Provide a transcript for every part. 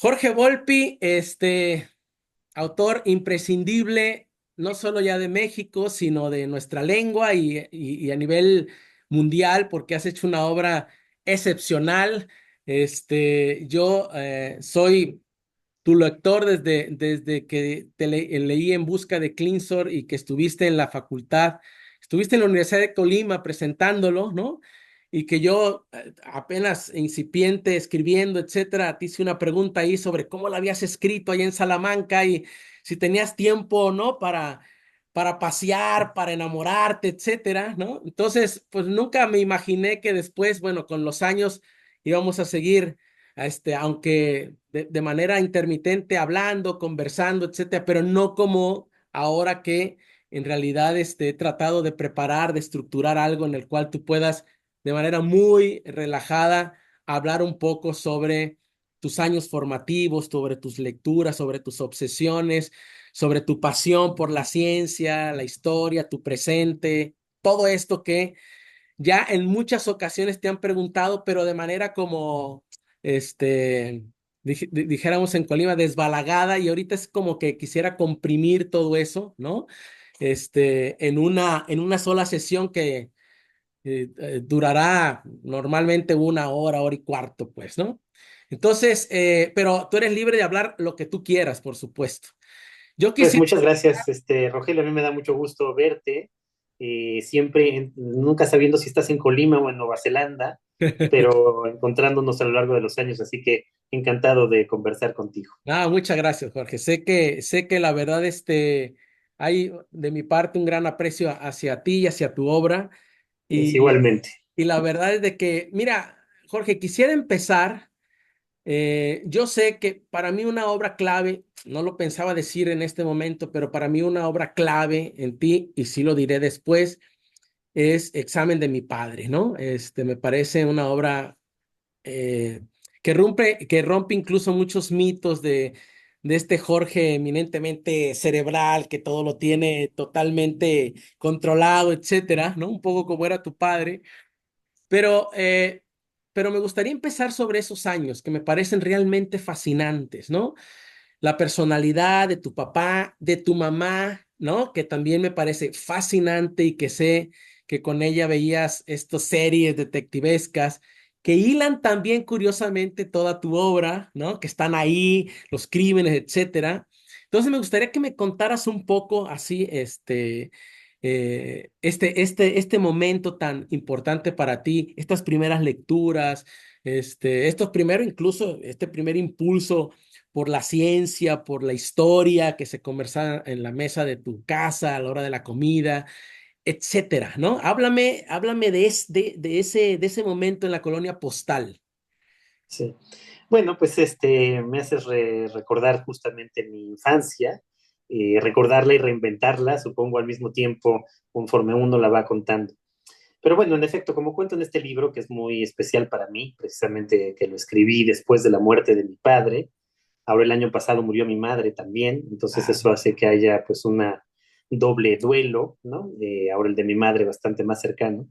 Jorge Volpi, autor imprescindible, no solo ya de México, sino de nuestra lengua y a nivel mundial, porque has hecho una obra excepcional. Yo soy tu lector desde que leí En busca de Clinsor y que estuviste en la facultad, estuviste en la Universidad de Colima presentándolo, ¿no? Y que yo, apenas incipiente, escribiendo, etcétera, te hice una pregunta ahí sobre cómo la habías escrito allá en Salamanca y si tenías tiempo o no para pasear, para enamorarte, etcétera, ¿no? Entonces, pues nunca me imaginé que después, bueno, con los años íbamos a seguir aunque de manera intermitente, hablando, conversando, etcétera, pero no como ahora que en realidad he tratado de preparar, de estructurar algo en el cual tú puedas de manera muy relajada hablar un poco sobre tus años formativos, sobre tus lecturas, sobre tus obsesiones, sobre tu pasión por la ciencia, la historia, tu presente, todo esto que ya en muchas ocasiones te han preguntado, pero de manera como, este, dijéramos en Colima, desbalagada, y ahorita es como que quisiera comprimir todo eso, ¿no? En una sola sesión que durará normalmente una hora, hora y cuarto, pues, ¿no? Entonces, pero tú eres libre de hablar lo que tú quieras, por supuesto. Yo Pues quisiera, muchas gracias, Rogelio. A mí me da mucho gusto verte, siempre, nunca sabiendo si estás en Colima o en Nueva Zelanda, pero encontrándonos a lo largo de los años, así que encantado de conversar contigo. muchas gracias, Jorge. Sé que la verdad, hay de mi parte un gran aprecio hacia ti y hacia tu obra. Es Y, igualmente. y la verdad es de que, mira, Jorge, quisiera empezar. Yo sé que para mí una obra clave, no lo pensaba decir en este momento, pero para mí una obra clave en ti, y sí lo diré después, es Examen de mi padre, ¿no? Me parece una obra eh, que rompe incluso muchos mitos de este Jorge eminentemente cerebral, que todo lo tiene totalmente controlado, etcétera, ¿no? Un poco como era tu padre. Pero, eh, pero me gustaría empezar sobre esos años que me parecen realmente fascinantes, ¿no? La personalidad de tu papá, de tu mamá, ¿no? Que también me parece fascinante y que sé que con ella veías estas series detectivescas que hilan también curiosamente toda tu obra, ¿no? Que están ahí, los crímenes, etcétera. Entonces me gustaría que me contaras un poco así, este momento tan importante para ti, estas primeras lecturas, estos primeros, incluso este primer impulso por la ciencia, por la historia que se conversaba en la mesa de tu casa a la hora de la comida, etcétera, ¿no? Háblame de ese momento en la colonia postal. Sí. Bueno, pues me haces recordar justamente mi infancia, recordarla y reinventarla, supongo al mismo tiempo, conforme uno la va contando. Pero bueno, en efecto, como cuento en este libro, que es muy especial para mí, precisamente que lo escribí después de la muerte de mi padre. Ahora el año pasado murió mi madre también, entonces Ah, eso hace que haya pues una doble duelo, ¿no? Ahora el de mi madre bastante más cercano.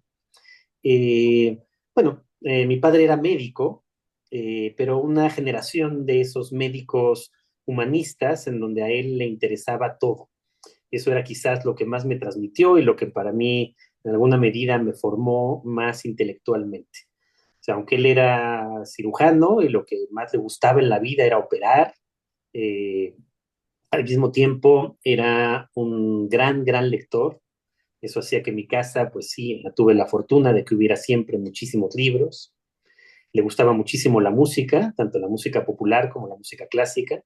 Eh, bueno, mi padre era médico, pero una generación de esos médicos humanistas en donde a él le interesaba todo. Eso era quizás lo que más me transmitió y lo que para mí en alguna medida me formó más intelectualmente. O sea, aunque él era cirujano y lo que más le gustaba en la vida era operar, eh, al mismo tiempo era un gran lector. Eso hacía que en mi casa, pues sí, tuve la fortuna de que hubiera siempre muchísimos libros. Le gustaba muchísimo la música, tanto la música popular como la música clásica.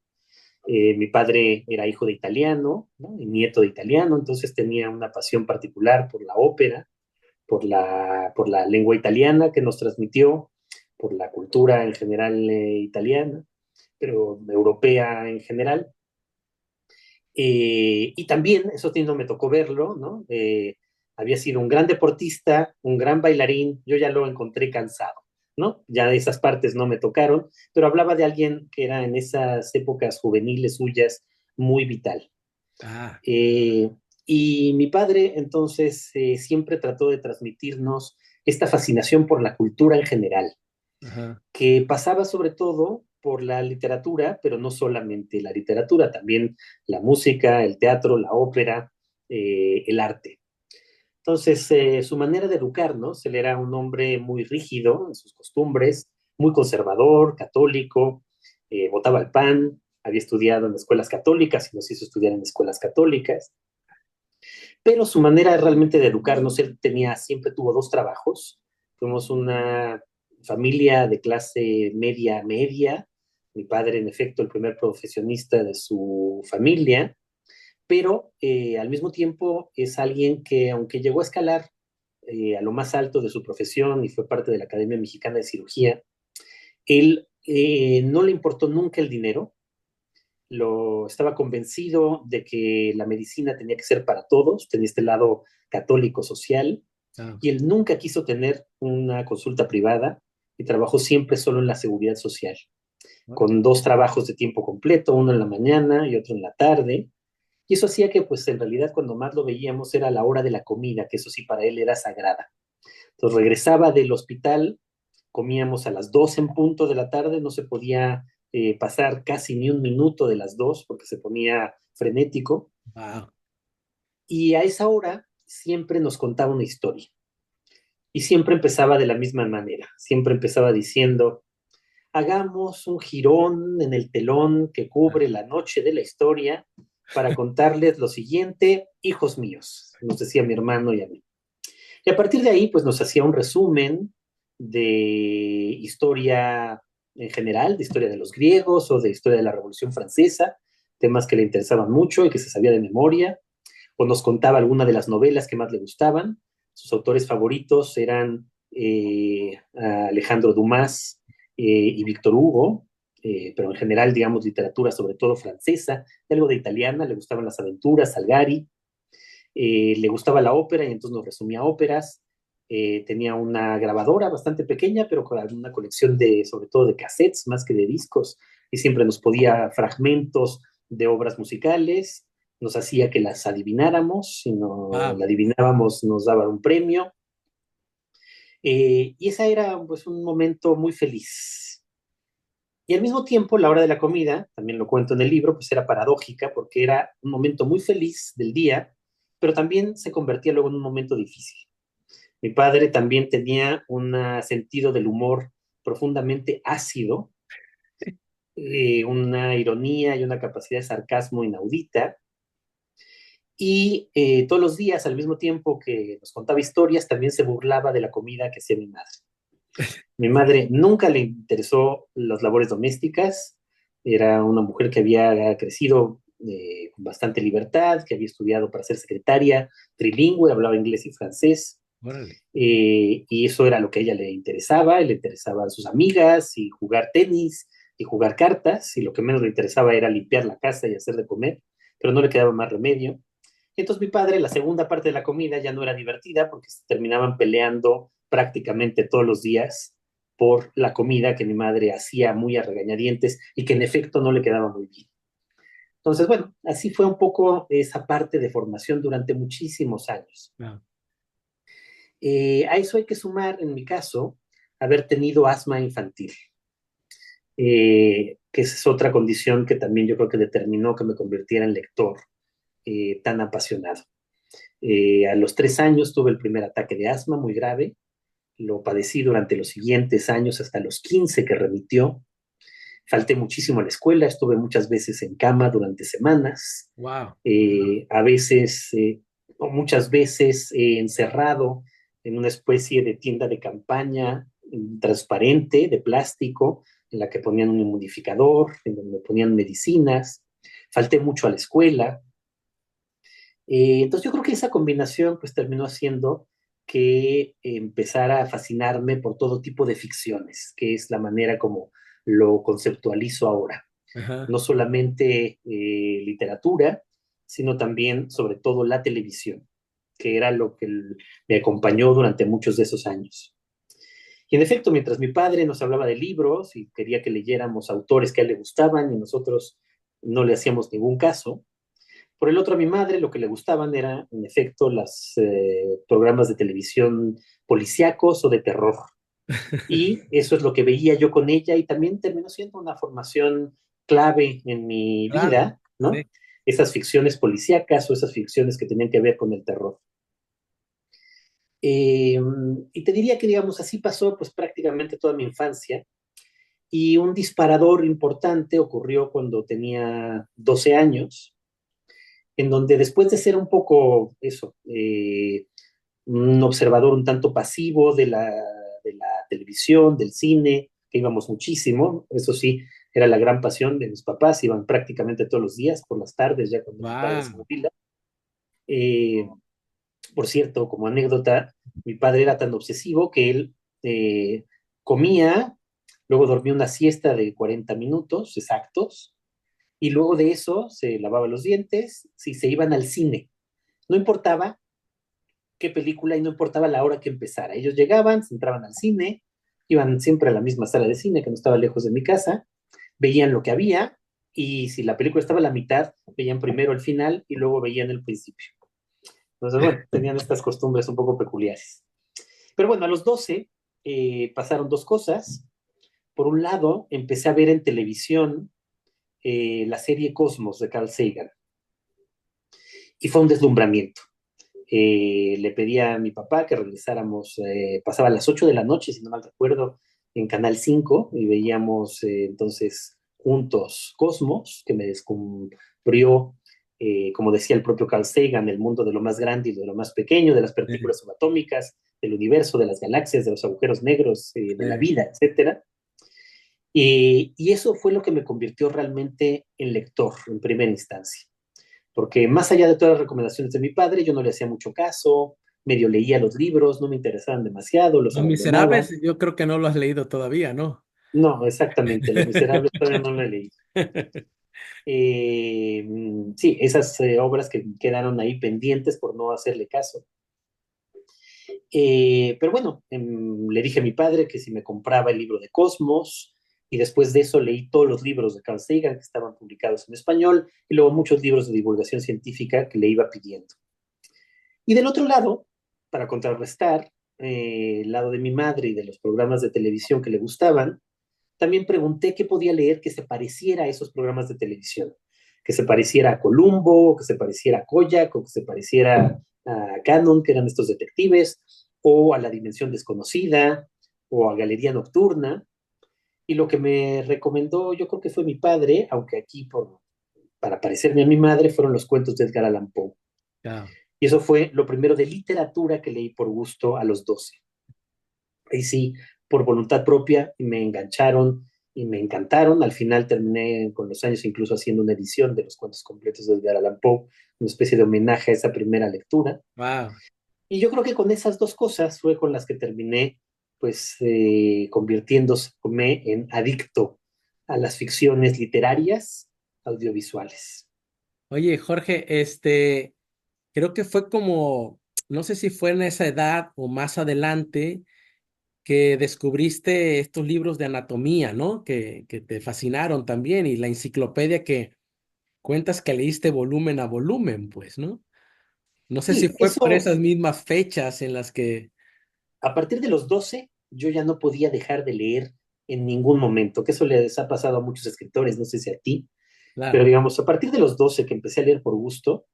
Mi padre era hijo de italiano, ¿no? Y nieto de italiano, entonces tenía una pasión particular por la ópera, por la lengua italiana que nos transmitió, por la cultura en general italiana, pero europea en general. Y también, eso sí no me tocó verlo, ¿no? Había sido un gran deportista, un gran bailarín, yo ya lo encontré cansado, ¿no? Ya esas partes no me tocaron, pero hablaba de alguien que era en esas épocas juveniles suyas muy vital. ah, Eh, y mi padre entonces siempre trató de transmitirnos esta fascinación por la cultura en general, ajá, que pasaba sobre todo por la literatura, pero no solamente la literatura, también la música, el teatro, la ópera, el arte. Entonces, su manera de educarnos, él era un hombre muy rígido en sus costumbres, muy conservador, católico, votaba el PAN, había estudiado en escuelas católicas y nos hizo estudiar en escuelas católicas, pero su manera realmente de educarnos, él tenía, siempre tuvo dos trabajos, fuimos una familia de clase media, media, mi padre en efecto el primer profesionista de su familia, pero al mismo tiempo es alguien que aunque llegó a escalar a lo más alto de su profesión y fue parte de la Academia Mexicana de Cirugía, él no le importó nunca el dinero, estaba convencido de que la medicina tenía que ser para todos, tenía este lado católico social, Ah, y él nunca quiso tener una consulta privada y trabajó siempre solo en la seguridad social, órale. con dos trabajos de tiempo completo, uno en la mañana y otro en la tarde, y eso hacía que pues en realidad cuando más lo veíamos era la hora de la comida, que eso sí para él era sagrada. Entonces regresaba del hospital, comíamos a las 2 en punto de la tarde, no se podía pasar casi ni un minuto de las 2 porque se ponía frenético, Wow. y a esa hora siempre nos contaba una historia. Y siempre empezaba de la misma manera, siempre empezaba diciendo, hagamos un jirón en el telón que cubre la noche de la historia para contarles lo siguiente, hijos míos, nos decía mi hermano y a mí. Y a partir de ahí, pues nos hacía un resumen de historia en general, de historia de los griegos o de historia de la Revolución Francesa, temas que le interesaban mucho y que se sabía de memoria, o nos contaba alguna de las novelas que más le gustaban. Sus autores favoritos eran Alejandro Dumas y Víctor Hugo, pero en general, digamos, literatura sobre todo francesa, algo de italiana, le gustaban las aventuras, Salgari, le gustaba la ópera y entonces nos resumía óperas. Tenía una grabadora bastante pequeña, pero con una colección de, sobre todo de cassettes, más que de discos, y siempre nos podía fragmentos de obras musicales, nos hacía que las adivináramos, si no Wow. la adivinábamos nos daban un premio, y ese era pues un momento muy feliz. Y al mismo tiempo, la hora de la comida, también lo cuento en el libro, pues era paradójica porque era un momento muy feliz del día, pero también se convertía luego en un momento difícil. Mi padre también tenía un sentido del humor profundamente ácido, una ironía y una capacidad de sarcasmo inaudita. Y todos los días, al mismo tiempo que nos contaba historias, también se burlaba de la comida que hacía mi madre. Mi madre nunca le interesó las labores domésticas, era una mujer que había crecido con bastante libertad, que había estudiado para ser secretaria, trilingüe, hablaba inglés y francés, Órale. y eso era lo que a ella le interesaban sus amigas y jugar tenis y jugar cartas, y lo que menos le interesaba era limpiar la casa y hacer de comer, pero no le quedaba más remedio. Y entonces mi padre, la segunda parte de la comida ya no era divertida porque se terminaban peleando prácticamente todos los días por la comida que mi madre hacía muy a regañadientes y que en efecto no le quedaba muy bien. Entonces, bueno, así fue un poco esa parte de formación durante muchísimos años. Wow. A eso hay que sumar, en mi caso, haber tenido asma infantil, que es otra condición que también yo creo que determinó que me convirtiera en lector tan apasionado. A los 3 años tuve el primer ataque de asma muy grave, lo padecí durante los siguientes años hasta los 15 que remitió. Falté muchísimo a la escuela, estuve muchas veces en cama durante semanas, Wow. a veces o muchas veces encerrado en una especie de tienda de campaña transparente de plástico en la que ponían un humidificador, en donde me ponían medicinas. Falté mucho a la escuela. Entonces yo creo que esa combinación pues terminó haciendo que empezara a fascinarme por todo tipo de ficciones, que es la manera como lo conceptualizo ahora. Ajá. No solamente literatura, sino también, sobre todo, la televisión, que era lo que me acompañó durante muchos de esos años. Y en efecto, mientras mi padre nos hablaba de libros y quería que leyéramos autores que a él le gustaban y nosotros no le hacíamos ningún caso, por el otro a mi madre lo que le gustaban era, en efecto, los programas de televisión policíacos o de terror. Y eso es lo que veía yo con ella y también terminó siendo una formación clave en mi Claro, vida, ¿no? sí. Esas ficciones policíacas o esas ficciones que tenían que ver con el terror. Eh, y te diría que, digamos, así pasó pues prácticamente toda mi infancia. Y un disparador importante ocurrió cuando tenía 12 años, en donde después de ser un poco eso, un observador un tanto pasivo de la televisión, del cine, que íbamos muchísimo, eso sí, era la gran pasión de mis papás, iban prácticamente todos los días, por las tardes, ya cuando mi padre se Wow. jubila. Eh, por cierto, como anécdota, mi padre era tan obsesivo que él eh, comía, luego dormía una siesta de 40 minutos exactos, y luego de eso se lavaba los dientes, si se iban al cine. No importaba qué película y no importaba la hora que empezara. Ellos llegaban, se entraban al cine, iban siempre a la misma sala de cine que no estaba lejos de mi casa, veían lo que había y si la película estaba a la mitad, veían primero el final y luego veían el principio. Entonces, bueno, tenían estas costumbres un poco peculiares. Pero bueno, a los 12 pasaron dos cosas. Por un lado, empecé a ver en televisión la serie Cosmos de Carl Sagan y fue un deslumbramiento. Le pedí a mi papá que regresáramos, pasaba a las 8 de la noche, si no mal recuerdo, en Canal 5 y veíamos entonces juntos Cosmos, que me descubrió, como decía el propio Carl Sagan, el mundo de lo más grande y de lo más pequeño, de las Sí, partículas subatómicas, del universo, de las galaxias, de los agujeros negros, de la sí. vida, etcétera. Y eso fue lo que me convirtió realmente en lector en primera instancia porque más allá de todas las recomendaciones de mi padre, yo no le hacía mucho caso, medio leía los libros, no me interesaban demasiado, los Los abandonaba. Miserables, yo creo que no lo has leído todavía, ¿no? No, exactamente, Los Miserables todavía no lo he leído. Sí, esas obras que quedaron ahí pendientes por no hacerle caso. Pero bueno, le dije a mi padre que si me compraba el libro de Cosmos, y después de eso leí todos los libros de Carl Sagan que estaban publicados en español, y luego muchos libros de divulgación científica que le iba pidiendo. Y del otro lado, para contrarrestar el lado de mi madre y de los programas de televisión que le gustaban, también pregunté qué podía leer que se pareciera a esos programas de televisión, que se pareciera a Columbo, que se pareciera a Kojak, o que se pareciera a Cannon, que eran estos detectives, o a La Dimensión Desconocida, o a Galería Nocturna. Y lo que me recomendó, yo creo que fue mi padre, aunque aquí para parecerme a mi madre, fueron los cuentos de Edgar Allan Poe. Ya. Y eso fue lo primero de literatura que leí por gusto a los 12. Ahí sí, por voluntad propia, me engancharon y me encantaron. Al final terminé con los años incluso haciendo una edición de los cuentos completos de Edgar Allan Poe, una especie de homenaje a esa primera lectura. Wow. Y yo creo que con esas dos cosas fue con las que terminé, pues, convirtiéndome en adicto a las ficciones literarias audiovisuales. Oye, Jorge, creo que fue como, no sé si fue en esa edad o más adelante que descubriste estos libros de anatomía, ¿no? Que te fascinaron también y la enciclopedia que cuentas que leíste volumen a volumen, pues, ¿no? No sé si Sí, fue por eso esas mismas fechas en las que, a partir de los 12 yo ya no podía dejar de leer en ningún momento, que eso les ha pasado a muchos escritores, no sé si a ti, pero claro, digamos, a partir de los 12 que empecé a leer por gusto,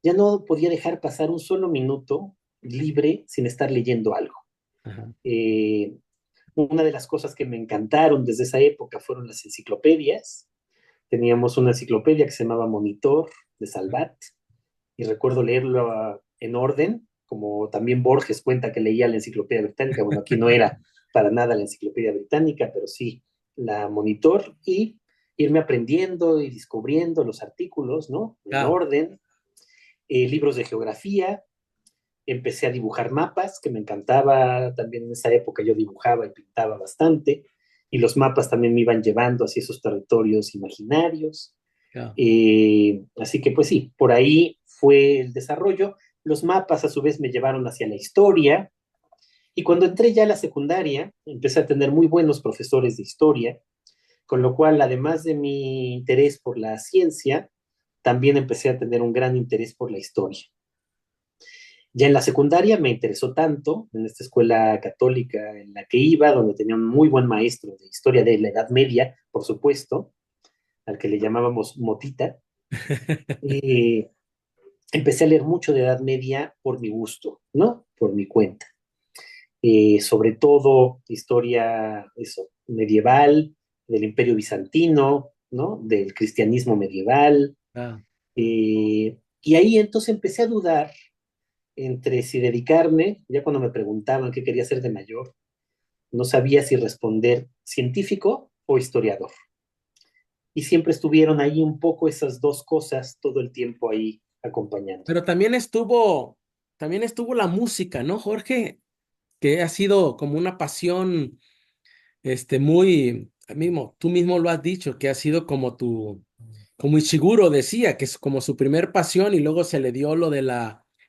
ya no podía dejar pasar un solo minuto libre sin estar leyendo algo. ajá, Eh, una de las cosas que me encantaron desde esa época fueron las enciclopedias. Teníamos una enciclopedia que se llamaba Monitor de Salvat y recuerdo leerlo en orden, como también Borges cuenta que leía la enciclopedia británica. Bueno, aquí no era para nada la enciclopedia británica, pero sí la Monitor y irme aprendiendo y descubriendo los artículos, ¿no? En claro, orden, libros de geografía, empecé a dibujar mapas, que me encantaba también en esa época, yo dibujaba y pintaba bastante, y los mapas también me iban llevando hacia esos territorios imaginarios. claro. Así que pues sí, por ahí fue el desarrollo. Los mapas a su vez me llevaron hacia la historia y cuando entré ya a la secundaria empecé a tener muy buenos profesores de historia, con lo cual además de mi interés por la ciencia, también empecé a tener un gran interés por la historia. Ya en la secundaria me interesó tanto, en esta escuela católica en la que iba, donde tenía un muy buen maestro de historia de la Edad Media, por supuesto, al que le llamábamos Motita. eh, Empecé a leer mucho de Edad Media por mi gusto, ¿no? Por mi cuenta. Sobre todo historia, eso, medieval, del Imperio Bizantino, ¿no? Del cristianismo medieval. Ah, Y ahí entonces empecé a dudar entre si dedicarme, ya cuando me preguntaban qué quería ser de mayor, no sabía si responder científico o historiador. Y siempre estuvieron ahí un poco esas dos cosas todo el tiempo ahí acompañando. pero también estuvo la música, ¿no, Jorge? Que ha sido como una pasión, muy, tú mismo lo has dicho, que ha sido como como Ishiguro decía, que es como su primer pasión y luego se le dio lo de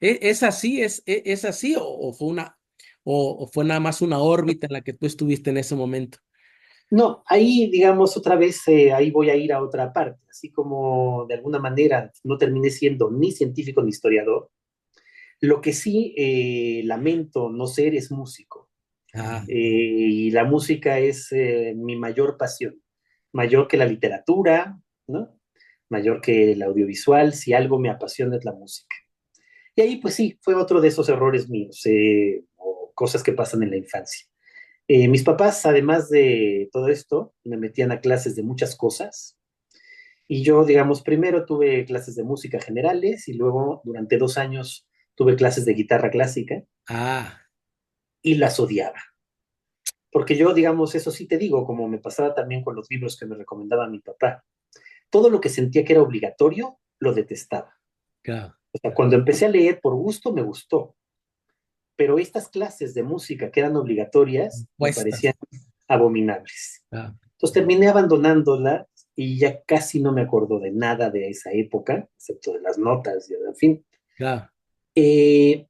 ¿es así? ¿Es así? ¿O fue o fue nada más una órbita en la que tú estuviste en ese momento? No, ahí digamos otra vez, ahí voy a ir a otra parte, así como de alguna manera no terminé siendo ni científico ni historiador, lo que sí lamento no ser es músico. Ah, Y la música es mi mayor pasión, mayor que la literatura, ¿no? Mayor que el audiovisual, si algo me apasiona es la música. Y ahí pues sí, fue otro de esos errores míos o cosas que pasan en la infancia. Mis papás, además de todo esto, me metían a clases de muchas cosas. Y yo, digamos, primero tuve clases de música generales y luego durante 2 años tuve clases de guitarra clásica ah, y las odiaba. Porque yo, digamos, eso sí te digo, como me pasaba también con los libros que me recomendaba mi papá, todo lo que sentía que era obligatorio, lo detestaba. claro, O sea, cuando empecé a leer por gusto, me gustó, pero estas clases de música que eran obligatorias me puestas. parecían abominables. Ah, Entonces terminé abandonándola y ya casi no me acuerdo de nada de esa época, excepto de las notas, y, en fin. claro. Eh,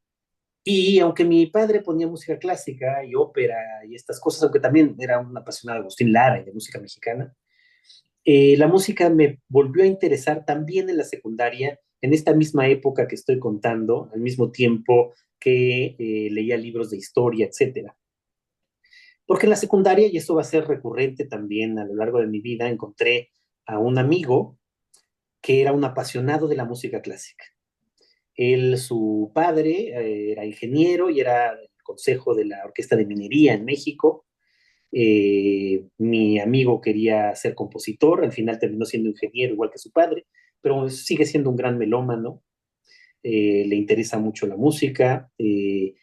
y aunque mi padre ponía música clásica y ópera y estas cosas, aunque también era un apasionado de Agustín Lara y de música mexicana, la música me volvió a interesar también en la secundaria, en esta misma época que estoy contando, al mismo tiempo que leía libros de historia, etcétera. Porque en la secundaria, y esto va a ser recurrente también a lo largo de mi vida, encontré a un amigo que era un apasionado de la música clásica. Él, su padre, era ingeniero y era del consejo de la Orquesta de Minería en México. Mi amigo quería ser compositor, al final terminó siendo ingeniero igual que su padre, pero sigue siendo un gran melómano, le interesa mucho la música. Y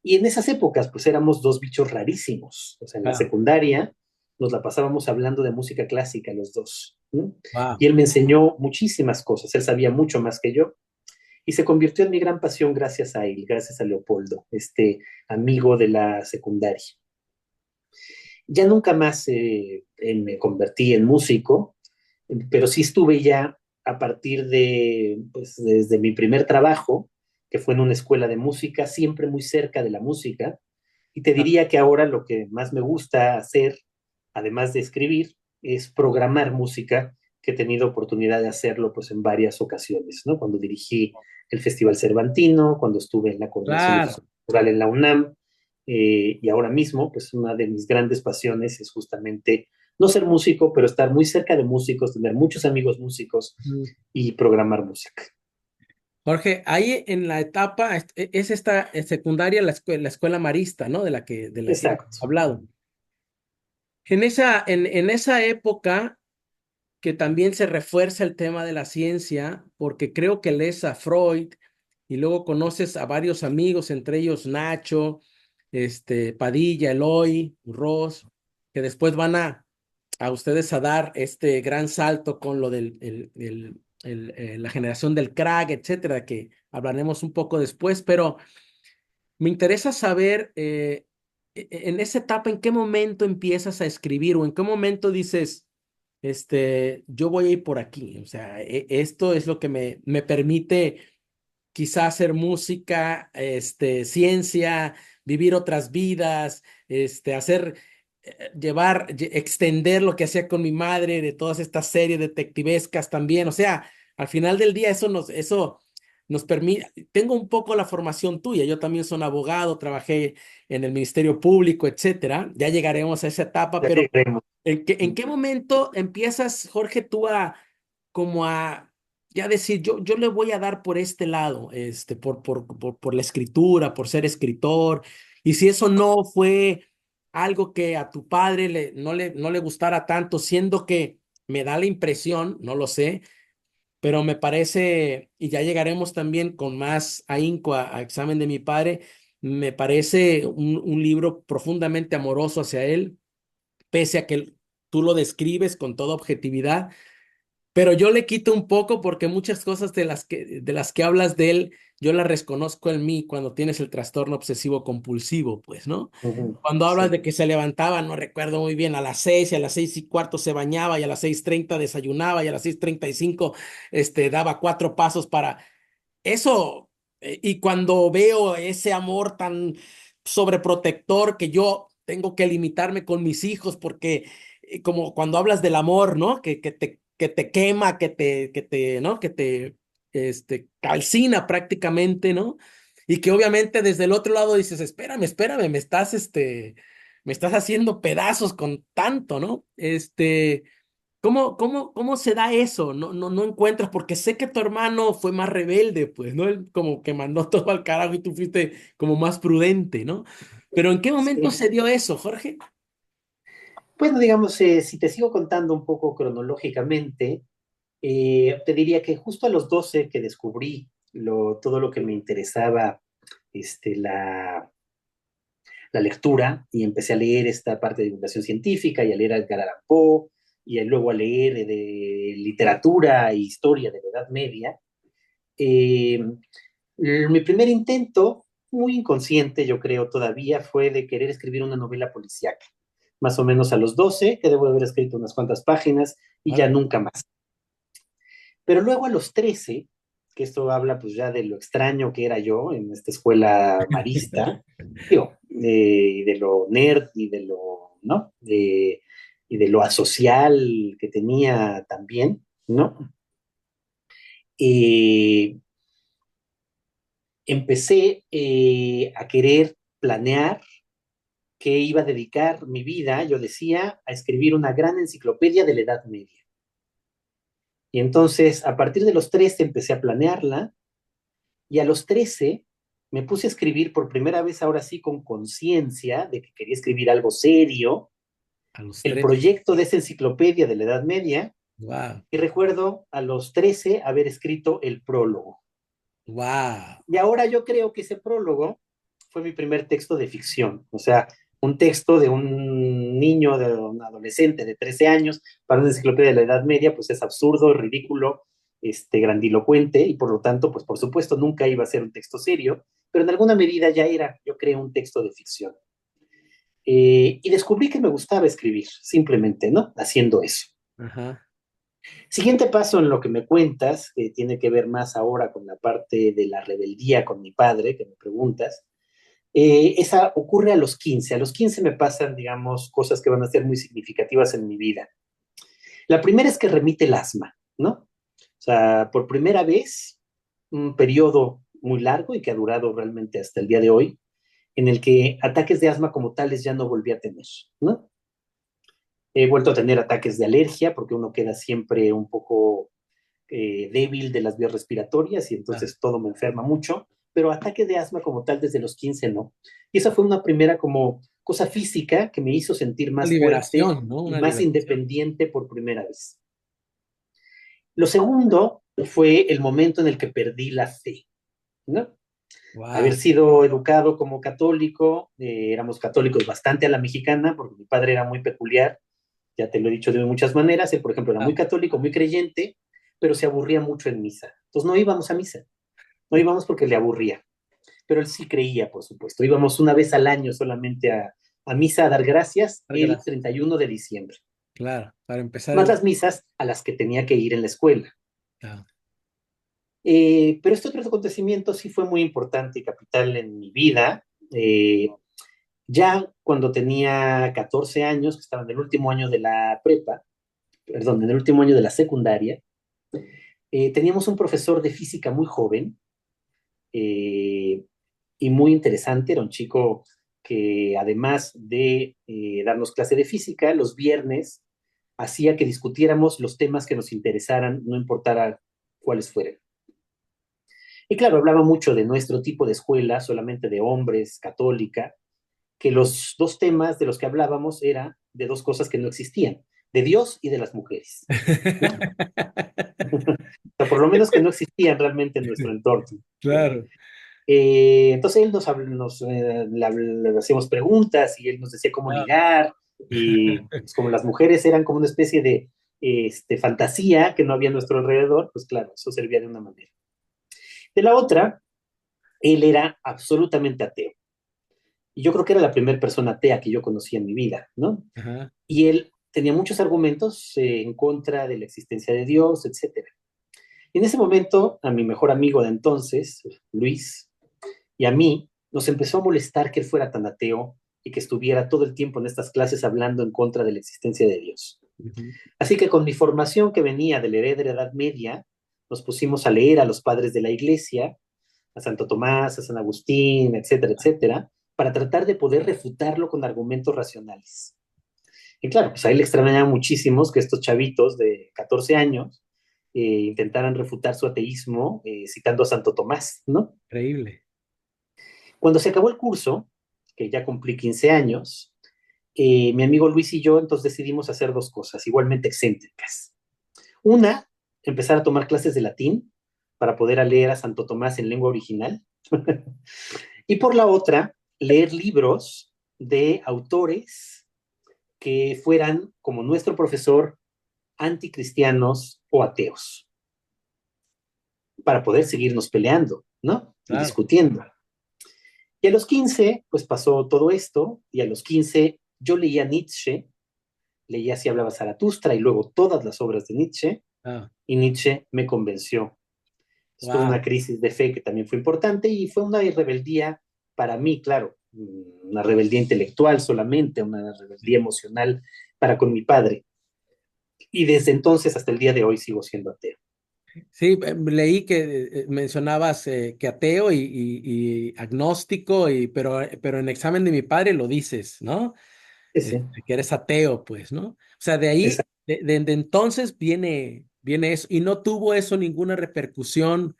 en esas épocas, pues éramos dos bichos rarísimos. O sea, en la Claro. secundaria nos la pasábamos hablando de música clásica los dos, ¿no? Wow. Y él me enseñó muchísimas cosas, él sabía mucho más que yo. Y se convirtió en mi gran pasión gracias a él, gracias a Leopoldo, este amigo de la secundaria. Ya nunca más me convertí en músico, pero sí estuve ya a partir de, pues desde mi primer trabajo, que fue en una escuela de música, siempre muy cerca de la música. Y te diría que ahora lo que más me gusta hacer, además de escribir, es programar música, que he tenido oportunidad de hacerlo pues en varias ocasiones, ¿no? Cuando dirigí el Festival Cervantino, cuando estuve en la coordinación de Claro. difusión cultural en la UNAM, y ahora mismo, pues una de mis grandes pasiones es justamente no ser músico, pero estar muy cerca de músicos, tener muchos amigos músicos Ujú. y programar música. Jorge, ahí en la etapa, es esta secundaria, la escuela marista, ¿no? De la que hemos Exacto. hablado. En esa época que también se refuerza el tema de la ciencia, porque creo que lees a Freud y luego conoces a varios amigos, entre ellos Nacho, Padilla, Eloy, Ross, que después van a ustedes a dar este gran salto con lo la generación del crack, etcétera, que hablaremos un poco después, pero me interesa saber en esa etapa, ¿en qué momento empiezas a escribir o en qué momento dices, yo voy a ir por aquí? O sea, esto es lo que me permite quizá hacer música, ciencia, vivir otras vidas, hacer, extender lo que hacía con mi madre de todas estas series detectivescas también. O sea, al final del día eso nos permite, tengo un poco la formación tuya, yo también soy abogado, trabajé en el Ministerio Público, etcétera. Ya llegaremos a esa etapa, Ya pero llegaremos. en qué momento empiezas, Jorge, tú a como a ya decir, yo le voy a dar por este lado, por la escritura, por ser escritor, y si eso no fue algo que a tu padre no le gustara tanto, siendo que me da la impresión, no lo sé, pero me parece, y ya llegaremos también con más ahínco a Examen de mi padre, me parece un libro profundamente amoroso hacia él, pese a que tú lo describes con toda objetividad, pero yo le quito un poco porque muchas cosas de las que hablas de él, yo las reconozco en mí cuando tienes el trastorno obsesivo compulsivo, pues, ¿no? Ujú, Cuando hablas sí, de que se levantaba, no recuerdo muy bien, a las 6 y a las 6:15 se bañaba y a las 6:30 desayunaba y a las 6:35 daba 4 pasos para eso. Y cuando veo ese amor tan sobreprotector que yo tengo que limitarme con mis hijos porque como cuando hablas del amor, ¿no? Que te quema, ¿no? Que te calcina prácticamente, ¿no? Y que obviamente desde el otro lado dices, espérame, espérame, me estás haciendo pedazos con tanto, ¿no? ¿Cómo se da eso? No encuentras, porque sé que tu hermano fue más rebelde, pues, ¿no? Él como que mandó todo al carajo y tú fuiste como más prudente, ¿no? Pero ¿en qué momento sí. se dio eso, Jorge? Bueno, digamos, si te sigo contando un poco cronológicamente, te diría que justo a los 12 que descubrí todo lo que me interesaba, este, la, la lectura, y empecé a leer esta parte de divulgación científica y a leer a Edgar Allan Poe y luego a leer de literatura e historia de la Edad Media. Eh, Mi primer intento, muy inconsciente yo creo todavía, fue de querer escribir una novela policíaca, más o menos a los 12, que debo de haber escrito unas cuantas páginas y ya Órale. nunca más. Pero luego a los 13, que esto habla pues ya de lo extraño que era yo en esta escuela marista, digo, y de lo nerd y de lo, ¿no? Y de lo asocial que tenía también, ¿no? Eh, Empecé a querer planear que iba a dedicar mi vida, yo decía, a escribir una gran enciclopedia de la Edad Media. Y entonces, a partir de los 13 empecé a planearla, y a los 13 me puse a escribir por primera vez, ahora sí, con conciencia de que quería escribir algo serio, A los el 13. proyecto de esa enciclopedia de la Edad Media, Wow, y recuerdo a los 13 haber escrito el prólogo. wow. Y ahora yo creo que ese prólogo fue mi primer texto de ficción, o sea, un texto de un niño, de un adolescente de 13 años, para una enciclopedia de la Edad Media, pues es absurdo, ridículo, grandilocuente, y por lo tanto, pues por supuesto nunca iba a ser un texto serio, pero en alguna medida ya era, yo creo, un texto de ficción. Y descubrí que me gustaba escribir, simplemente, ¿no? Haciendo eso. Ajá. Siguiente paso en lo que me cuentas, que tiene que ver más ahora con la parte de la rebeldía con mi padre, que me preguntas. Esa ocurre a los 15. A los 15 me pasan, digamos, cosas que van a ser muy significativas en mi vida. La primera es que remite el asma, ¿no? O sea, por primera vez, un periodo muy largo y que ha durado realmente hasta el día de hoy, en el que ataques de asma como tales ya no volví a tener, ¿no? He vuelto a tener ataques de alergia porque uno queda siempre un poco débil de las vías respiratorias y Ah, entonces todo me enferma mucho, pero ataque de asma como tal desde los 15 no. Y esa fue una primera como cosa física que me hizo sentir una más fuerte liberación, ¿no? y Una más liberación. independiente por primera vez. Lo segundo fue el momento en el que perdí la fe, ¿no? Haber Wow. sido educado como católico, éramos católicos bastante a la mexicana, porque mi padre era muy peculiar, ya te lo he dicho de muchas maneras, él por ejemplo era muy Ah, católico, muy creyente, pero se aburría mucho en misa. Entonces no íbamos a misa. No íbamos porque le aburría, pero él sí creía, por supuesto. Íbamos una vez al año solamente a misa a dar gracias el gracias. 31 de diciembre, Claro, para empezar más el. las misas a las que tenía que ir en la escuela. Ah, Pero este otro acontecimiento sí fue muy importante y capital en mi vida. Ya cuando tenía 14 años, que estaba en el último año de la prepa, perdón, en el último año de la secundaria, teníamos un profesor de física muy joven, eh, y muy interesante. Era un chico que además de darnos clase de física, los viernes hacía que discutiéramos los temas que nos interesaran, no importara cuáles fueran. Y claro, hablaba mucho de nuestro tipo de escuela, solamente de hombres, católica, que los dos temas de los que hablábamos eran de dos cosas que no existían, de Dios y de las mujeres, ¿no? O sea, por lo menos que no existían realmente en nuestro entorno. Claro. Entonces él le hacíamos preguntas y él nos decía cómo Ah. ligar y pues, como las mujeres eran como una especie de fantasía que no había a nuestro alrededor, pues claro, eso servía de una manera. De la otra, él era absolutamente ateo. Y yo creo que era la primera persona atea que yo conocí en mi vida, ¿no? Ajá. Y él tenía muchos argumentos en contra de la existencia de Dios, etcétera. Y en ese momento, a mi mejor amigo de entonces, Luis, y a mí, nos empezó a molestar que él fuera tan ateo y que estuviera todo el tiempo en estas clases hablando en contra de la existencia de Dios. Ujú. Así que con mi formación que venía de la Edad Media, nos pusimos a leer a los padres de la iglesia, a Santo Tomás, a San Agustín, etcétera, etcétera, para tratar de poder refutarlo con argumentos racionales. Y claro, pues a él le extrañaba muchísimo que estos chavitos de 14 años intentaran refutar su ateísmo citando a Santo Tomás, ¿no? Increíble. Cuando se acabó el curso, que ya cumplí 15 años, mi amigo Luis y yo entonces decidimos hacer dos cosas igualmente excéntricas. Una, empezar a tomar clases de latín para poder leer a Santo Tomás en lengua original. Y por la otra, leer libros de autores que fueran, como nuestro profesor, anticristianos o ateos, para poder seguirnos peleando, ¿no? Y Claro. discutiendo. Y a los 15, pues pasó todo esto, y a los 15 yo leía Nietzsche, leía Si hablaba Zaratustra y luego todas las obras de Nietzsche, Ah, y Nietzsche me convenció. Estuvo wow. una crisis de fe que también fue importante y fue una rebeldía para mí, claro, una rebeldía intelectual solamente, una rebeldía emocional para con mi padre. Y desde entonces hasta el día de hoy sigo siendo ateo. Sí, leí que mencionabas que ateo y agnóstico, pero en examen de mi padre lo dices, ¿no? Ese, Que eres ateo, pues, ¿no? O sea, de esa. ahí, de entonces viene eso, y no tuvo eso ninguna repercusión,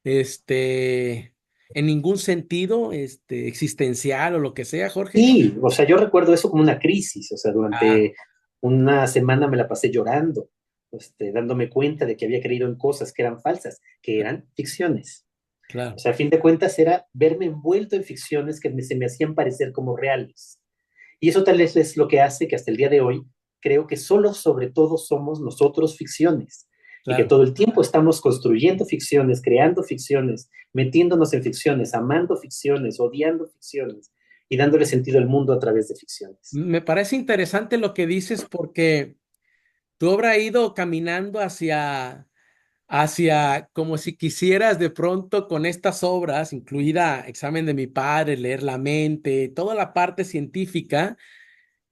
este, en ningún sentido, existencial o lo que sea, Jorge. Sí, o sea, yo recuerdo eso como una crisis, o sea, Ah, durante una semana me la pasé llorando, dándome cuenta de que había creído en cosas que eran falsas, que eran ficciones. O claro. sea, a fin de cuentas era verme envuelto en ficciones que se me hacían parecer como reales. Y eso tal vez es lo que hace que hasta el día de hoy creo que solo sobre todo somos nosotros ficciones y que Claro. todo el tiempo estamos construyendo ficciones, creando ficciones, metiéndonos en ficciones, amando ficciones, odiando ficciones y dándole sentido al mundo a través de ficciones. Me parece interesante lo que dices porque tu obra ha ido caminando hacia como si quisieras de pronto con estas obras, incluida Examen de mi padre, Leer la mente, toda la parte científica,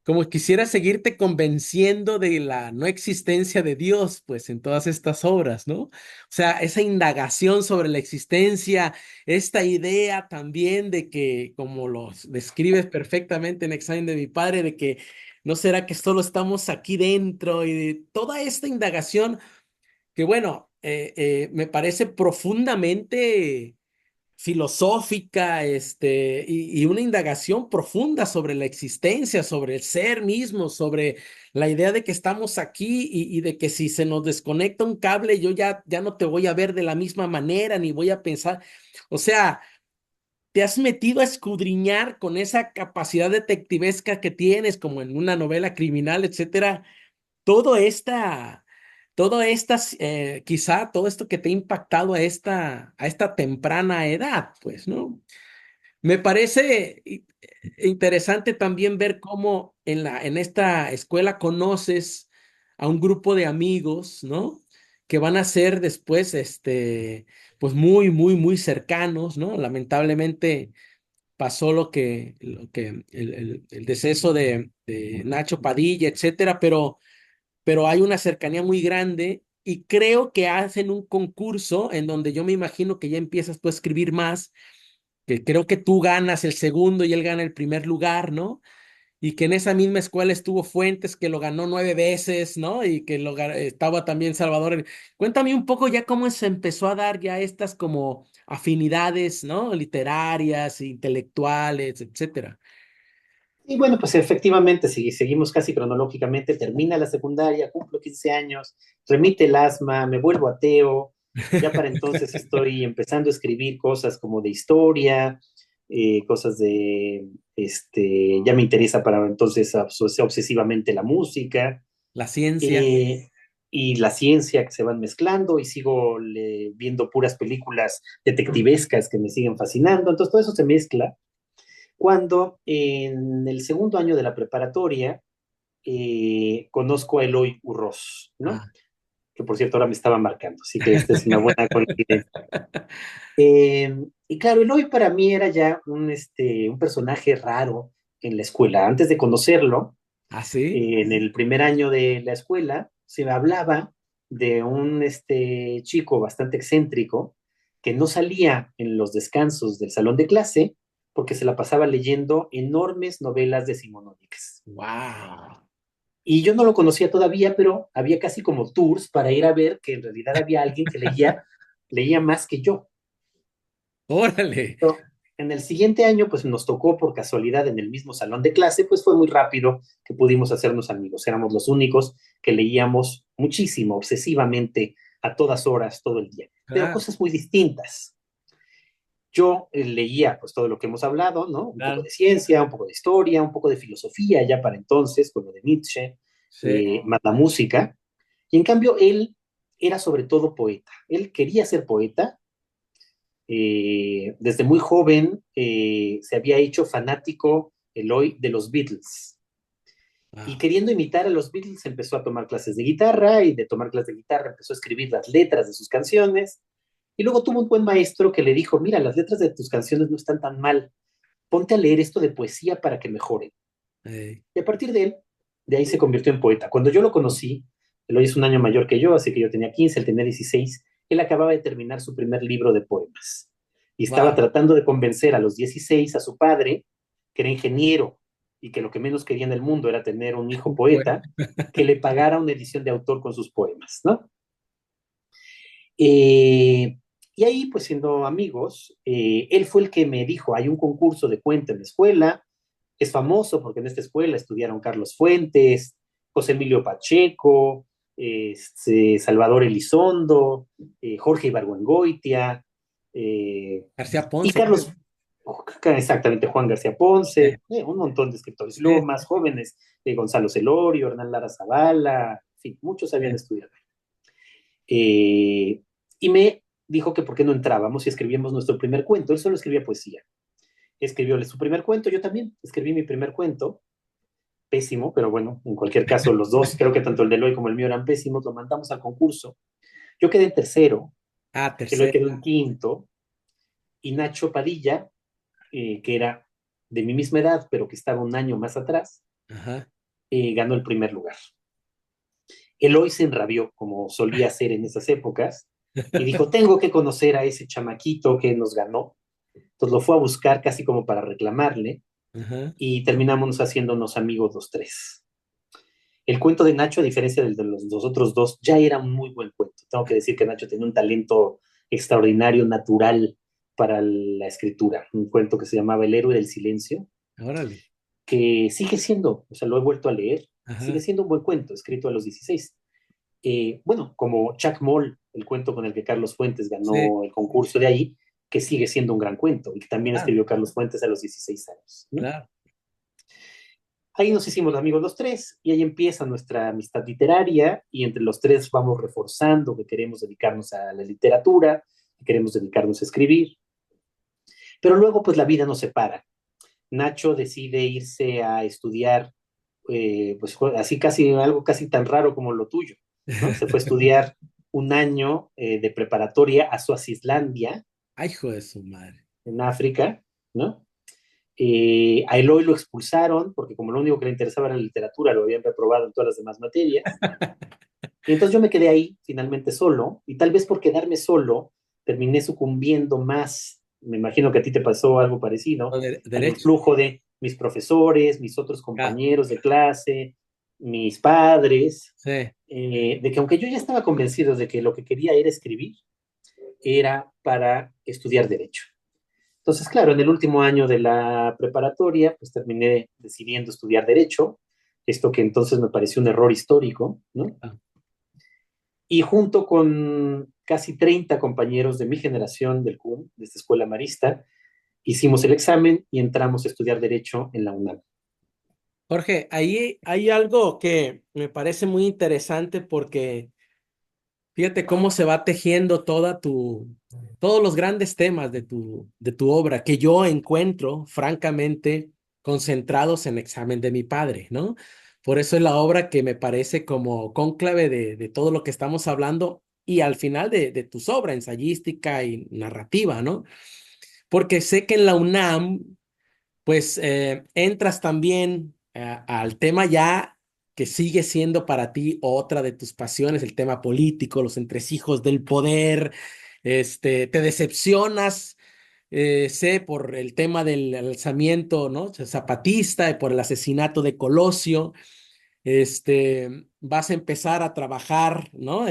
como quisieras seguirte convenciendo de la no existencia de Dios, pues en todas estas obras, ¿no? O sea, esa indagación sobre la existencia, esta idea también de que, como lo describes perfectamente en Examen de mi padre, de que no será que solo estamos aquí dentro y de toda esta indagación que bueno, me parece profundamente filosófica, y una indagación profunda sobre la existencia, sobre el ser mismo, sobre la idea de que estamos aquí y de que si se nos desconecta un cable, yo ya no te voy a ver de la misma manera, ni voy a pensar. O sea, te has metido a escudriñar con esa capacidad detectivesca que tienes, como en una novela criminal, etcétera, todo esta, quizá todo esto que te ha impactado a esta temprana edad, pues, ¿no? Me parece interesante también ver cómo en esta escuela conoces a un grupo de amigos, ¿no? Que van a ser después, pues muy, muy, muy cercanos, ¿no? Lamentablemente pasó lo que el deceso de Nacho Padilla, etcétera, pero hay una cercanía muy grande y creo que hacen un concurso en donde yo me imagino que ya empiezas tú a escribir más, que creo que tú ganas el segundo y él gana el primer lugar, ¿no? Y que en esa misma escuela estuvo Fuentes, que lo ganó 9 veces, ¿no? Y que estaba también Salvador. Cuéntame un poco ya cómo se empezó a dar ya estas como afinidades, ¿no? Literarias, intelectuales, etcétera. Y bueno, pues efectivamente, si seguimos casi cronológicamente, termina la secundaria, cumplo 15 años, remite el asma, me vuelvo ateo, ya para entonces estoy empezando a escribir cosas como de historia, cosas de, ya me interesa para entonces obsesivamente la música, La ciencia, eh, y la ciencia que se van mezclando y sigo viendo puras películas detectivescas que me siguen fascinando, entonces todo eso se mezcla cuando en el segundo año de la preparatoria conozco a Eloy Urroz, ¿no? ah, Que por cierto ahora me estaba marcando, así que esta es una buena coincidencia. Y claro, Eloy para mí era ya un personaje raro en la escuela. Antes de conocerlo, ¿ah, sí? en el primer año de la escuela, se hablaba de un chico bastante excéntrico que no salía en los descansos del salón de clase porque se la pasaba leyendo enormes novelas decimonónicas. Wow. Y yo no lo conocía todavía, pero había casi como tours para ir a ver que en realidad había alguien que leía más que yo. Órale. Pero en el siguiente año, pues nos tocó por casualidad en el mismo salón de clase, pues fue muy rápido que pudimos hacernos amigos. Éramos los únicos que leíamos muchísimo, obsesivamente, a todas horas, todo el día, pero Claro, cosas muy distintas. Yo leía pues todo lo que hemos hablado, ¿no? Un poco claro. de ciencia, un poco de historia, un poco de filosofía ya para entonces, con lo de Nietzsche, Sí. más la música. Y en cambio él era sobre todo poeta. Él quería ser poeta. Desde muy joven se había hecho fanático Eloy de los Beatles. Y Wow. queriendo imitar a los Beatles empezó a tomar clases de guitarra y de tomar clases de guitarra empezó a escribir las letras de sus canciones. Y luego tuvo un buen maestro que le dijo, mira, las letras de tus canciones no están tan mal, ponte a leer esto de poesía para que mejoren. Ey. Y a partir de ahí se convirtió en poeta. Cuando yo lo conocí, él hoy es un año mayor que yo, así que yo tenía 15, él tenía 16, él acababa de terminar su primer libro de poemas. Y estaba Wow. tratando de convencer a los 16 a su padre, que era ingeniero y que lo que menos quería en el mundo era tener un hijo Bueno. poeta, que le pagara una edición de autor con sus poemas, ¿no? Y ahí, pues siendo amigos, él fue el que me dijo, hay un concurso de cuento en la escuela, es famoso porque en esta escuela estudiaron Carlos Fuentes, José Emilio Pacheco, Salvador Elizondo, Jorge Ibargüengoitia, García y Ponce, Carlos, creo. exactamente, Juan García Eh, Ponce, un montón de escritores, y luego Sí, más jóvenes, Gonzalo Celorio, Hernán Lara Zavala, en fin, muchos habían sí. estudiado. Y me dijo que por qué no entrábamos y escribíamos nuestro primer cuento. Él solo escribía poesía. Escribió su primer cuento, yo también escribí mi primer cuento, pésimo, pero bueno, en cualquier caso, los dos, creo que tanto el de Eloy como el mío eran pésimos, lo mandamos al concurso. Yo quedé en tercero, Ah, Eloy tercero. quedó en quinto, y Nacho Padilla, que era de mi misma edad, pero que estaba un año más atrás, Ajá. ganó el primer lugar. Eloy se enrabió, como solía hacer en esas épocas, y dijo, tengo que conocer a ese chamaquito que nos ganó. Entonces lo fue a buscar casi como para reclamarle, Ajá. y terminamos haciéndonos amigos los tres. El cuento de Nacho, a diferencia del de los otros dos, ya era un muy buen cuento. Tengo que decir que Nacho tenía un talento extraordinario, natural para la escritura. Un cuento que se llamaba El héroe del silencio, Órale. que sigue siendo, o sea, lo he vuelto a leer, sigue Ajá. siendo un buen cuento, escrito a los 16. Bueno, como Chuck Moll, el cuento con el que Carlos Fuentes Sí, ganó el concurso de ahí, que sigue siendo un gran cuento y que también claro, escribió Carlos Fuentes a los 16 años, ¿no? claro. Ahí nos hicimos amigos los tres y ahí empieza nuestra amistad literaria y entre los tres vamos reforzando que queremos dedicarnos a la literatura, que queremos dedicarnos a escribir, pero luego pues la vida nos separa. Nacho decide irse a estudiar, pues así casi algo casi tan raro como lo tuyo, ¿no? Se fue a estudiar un año de preparatoria a Suazislandia, Ay, hijo de su madre. en África, ¿no? A Eloy lo expulsaron porque como lo único que le interesaba era la literatura, lo habían reprobado en todas las demás materias. Y entonces yo me quedé ahí finalmente solo, y tal vez por quedarme solo, terminé sucumbiendo más, me imagino que a ti te pasó algo parecido, al Derecho. influjo de mis profesores, mis otros Ah, compañeros de clase, mis padres, sí. de que aunque yo ya estaba convencido de que lo que quería era escribir, era para estudiar derecho. Entonces, claro, en el último año de la preparatoria, pues terminé decidiendo estudiar derecho, esto que entonces me pareció un error histórico, ¿no? Ah. Y junto con casi 30 compañeros de mi generación del CUM, de esta escuela marista, hicimos el examen y entramos a estudiar derecho en la UNAM. Jorge, ahí hay algo que me parece muy interesante porque fíjate cómo se va tejiendo todos los grandes temas de tu obra que yo encuentro, francamente, concentrados en Examen de mi padre, ¿no? Por eso es la obra que me parece como cónclave de todo lo que estamos hablando y al final de tus obras, ensayística y narrativa, ¿no? Porque sé que en la UNAM pues entras también al tema ya que sigue siendo para ti otra de tus pasiones, el tema político, los entresijos del poder, te decepcionas, sé, por el tema del alzamiento, ¿no? Zapatista y por el asesinato de Colosio. Vas a empezar a trabajar, ¿no?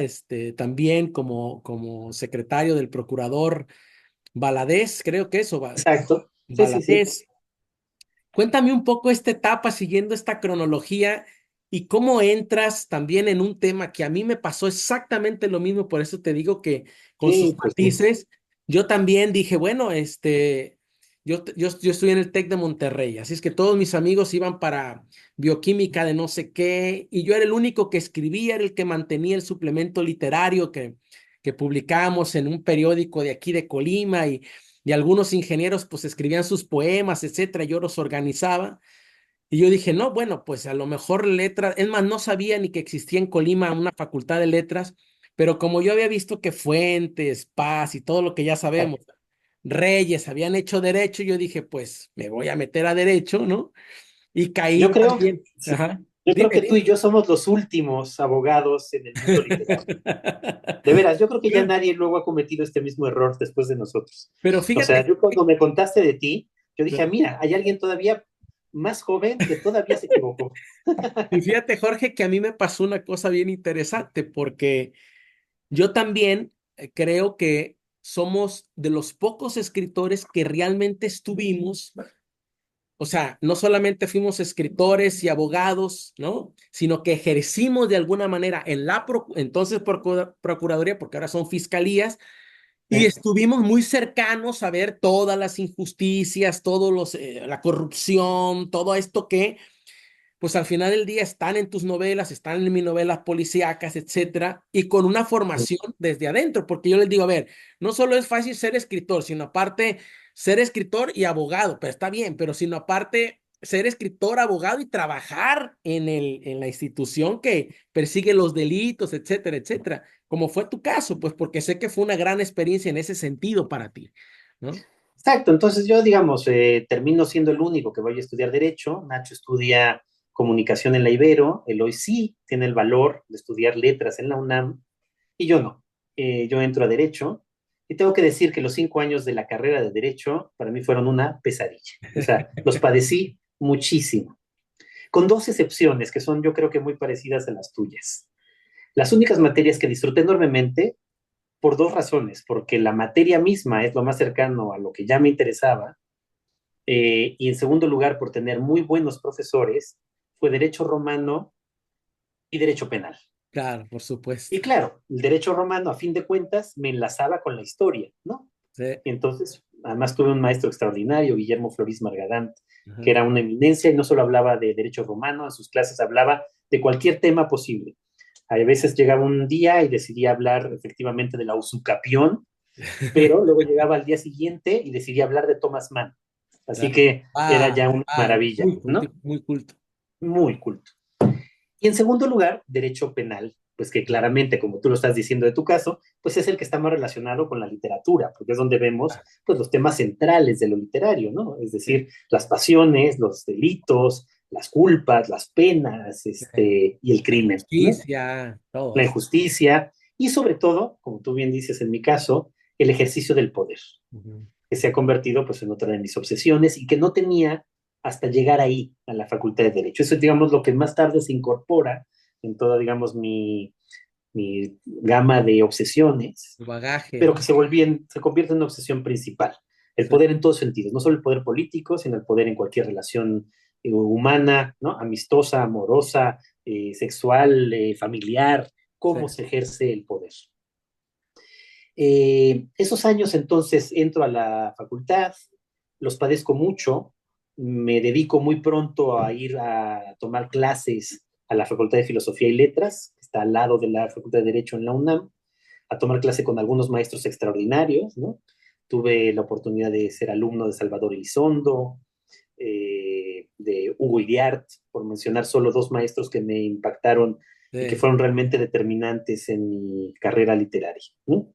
También como secretario del procurador Valadez, creo que eso, Exacto. Sí, sí, sí. Valadez. Cuéntame un poco esta etapa siguiendo esta cronología y cómo entras también en un tema que a mí me pasó exactamente lo mismo, por eso te digo que con sus Sí, pues sí. matices, yo también dije, bueno, yo estoy en el TEC de Monterrey, así es que todos mis amigos iban para bioquímica de no sé qué, y yo era el único que escribía, era el que mantenía el suplemento literario que publicábamos en un periódico de aquí de Colima y algunos ingenieros pues escribían sus poemas, etcétera, yo los organizaba. Y yo dije, no, bueno, pues a lo mejor letras, es más, no sabía ni que existía en Colima una facultad de letras, pero como yo había visto que Fuentes, Paz y todo lo que ya sabemos, Reyes habían hecho derecho, yo dije, pues me voy a meter a derecho, ¿no? Y Yo caí creo, también. sí, Ajá. yo creo Dime, que tú y dime. yo somos los últimos abogados en el mundo literario. De veras, yo creo que ya nadie luego ha cometido este mismo error después de nosotros. Pero O sea, fíjate, yo cuando me contaste de ti, yo dije, ah, mira, hay alguien todavía más joven que todavía se equivocó. y fíjate, Jorge, que a mí me pasó una cosa bien interesante, porque yo también creo que somos de los pocos escritores que realmente estuvimos, o sea, no solamente fuimos escritores y abogados, ¿no? Sino que ejercimos de alguna manera en entonces Procuraduría, porque ahora son fiscalías, y Sí. estuvimos muy cercanos a ver todas las injusticias, la corrupción, todo esto que pues al final del día están en tus novelas, están en mis novelas policíacas, etcétera, y con una formación desde adentro, porque yo les digo, a ver, no solo es fácil ser escritor, sino aparte ser escritor y abogado, pero está bien, pero sino aparte ser escritor, abogado y trabajar en la institución que persigue los delitos, etcétera, etcétera, como fue tu caso, pues porque sé que fue una gran experiencia en ese sentido para ti, ¿no? Exacto, entonces yo, digamos, termino siendo el único que voy a estudiar Derecho. Nacho estudia comunicación en la Ibero, Eloy sí tiene el valor de estudiar letras en la UNAM, y yo no. Yo entro a Derecho, y tengo que decir que los 5 años de la carrera de Derecho para mí fueron una pesadilla. O sea, los padecí muchísimo, con dos excepciones que son yo creo que muy parecidas a las tuyas. Las únicas materias que disfruté enormemente por dos razones, porque la materia misma es lo más cercano a lo que ya me interesaba, y en segundo lugar por tener muy buenos profesores, fue Derecho Romano y Derecho Penal. Claro, por Y supuesto. claro, el Derecho Romano a fin de cuentas me enlazaba con la historia, ¿no? Sí. Y entonces, además tuve un maestro extraordinario, Guillermo Florís Margadán, que Ajá. era una eminencia y no solo hablaba de derecho romano, en sus clases hablaba de cualquier tema posible. A veces llegaba un día y decidía hablar efectivamente de la usucapión, pero luego llegaba al día siguiente y decidía hablar de Thomas Mann. Así Claro. que era ya una maravilla, Muy culto, ¿no? muy culto. Muy culto. Y en segundo lugar, derecho penal, pues que claramente, como tú lo estás diciendo de tu caso, pues es el que está más relacionado con la literatura, porque es donde vemos pues los temas centrales de lo literario, ¿no? Es Sí. decir, las pasiones, los delitos, las culpas, las penas, y el La crimen, ¿no? justicia, todo La eso. injusticia y sobre todo, como tú bien dices en mi caso, el ejercicio del poder, Ujú. que se ha convertido pues en otra de mis obsesiones y que no tenía hasta llegar ahí a la Facultad de Derecho. Eso es, digamos, lo que más tarde se incorpora en toda, digamos, mi gama de obsesiones, El bagaje, pero ¿no? que se convierte en una obsesión principal. El Sí, poder en todos sentidos, no solo el poder político, sino el poder en cualquier relación humana, ¿no? Amistosa, amorosa, sexual, familiar, sí. cómo se ejerce el poder. Esos años entonces entro a la facultad, los padezco mucho, me dedico muy pronto a ir a tomar clases a la Facultad de Filosofía y Letras, que está al lado de la Facultad de Derecho en la UNAM, a tomar clase con algunos maestros extraordinarios, ¿no? Tuve la oportunidad de ser alumno de Salvador Elizondo, de Hugo Iriart, por mencionar solo dos maestros que me impactaron y que Sí. fueron realmente determinantes en mi carrera literaria, ¿no?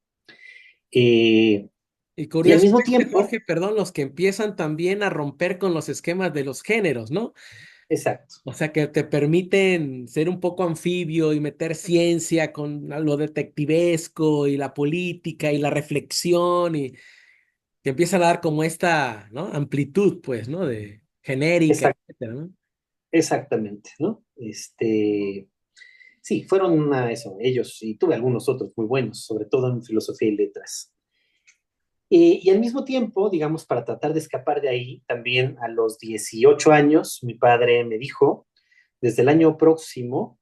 Eh, Y y al mismo curiosamente, tiempo, Jorge, perdón, los que empiezan también a romper con los esquemas de los géneros, ¿no? exacto, O sea, que te permiten ser un poco anfibio y meter ciencia con lo detectivesco y la política y la reflexión y te empiezan a dar como esta, ¿no? Amplitud, pues, ¿no? De genérica, exact, etcétera, ¿no? exactamente, ¿no? Sí, fueron eso, ellos, y tuve algunos otros muy buenos, sobre todo en filosofía y letras. Y al mismo tiempo, digamos, para tratar de escapar de ahí, también a los 18 años, mi padre me dijo, desde el año próximo,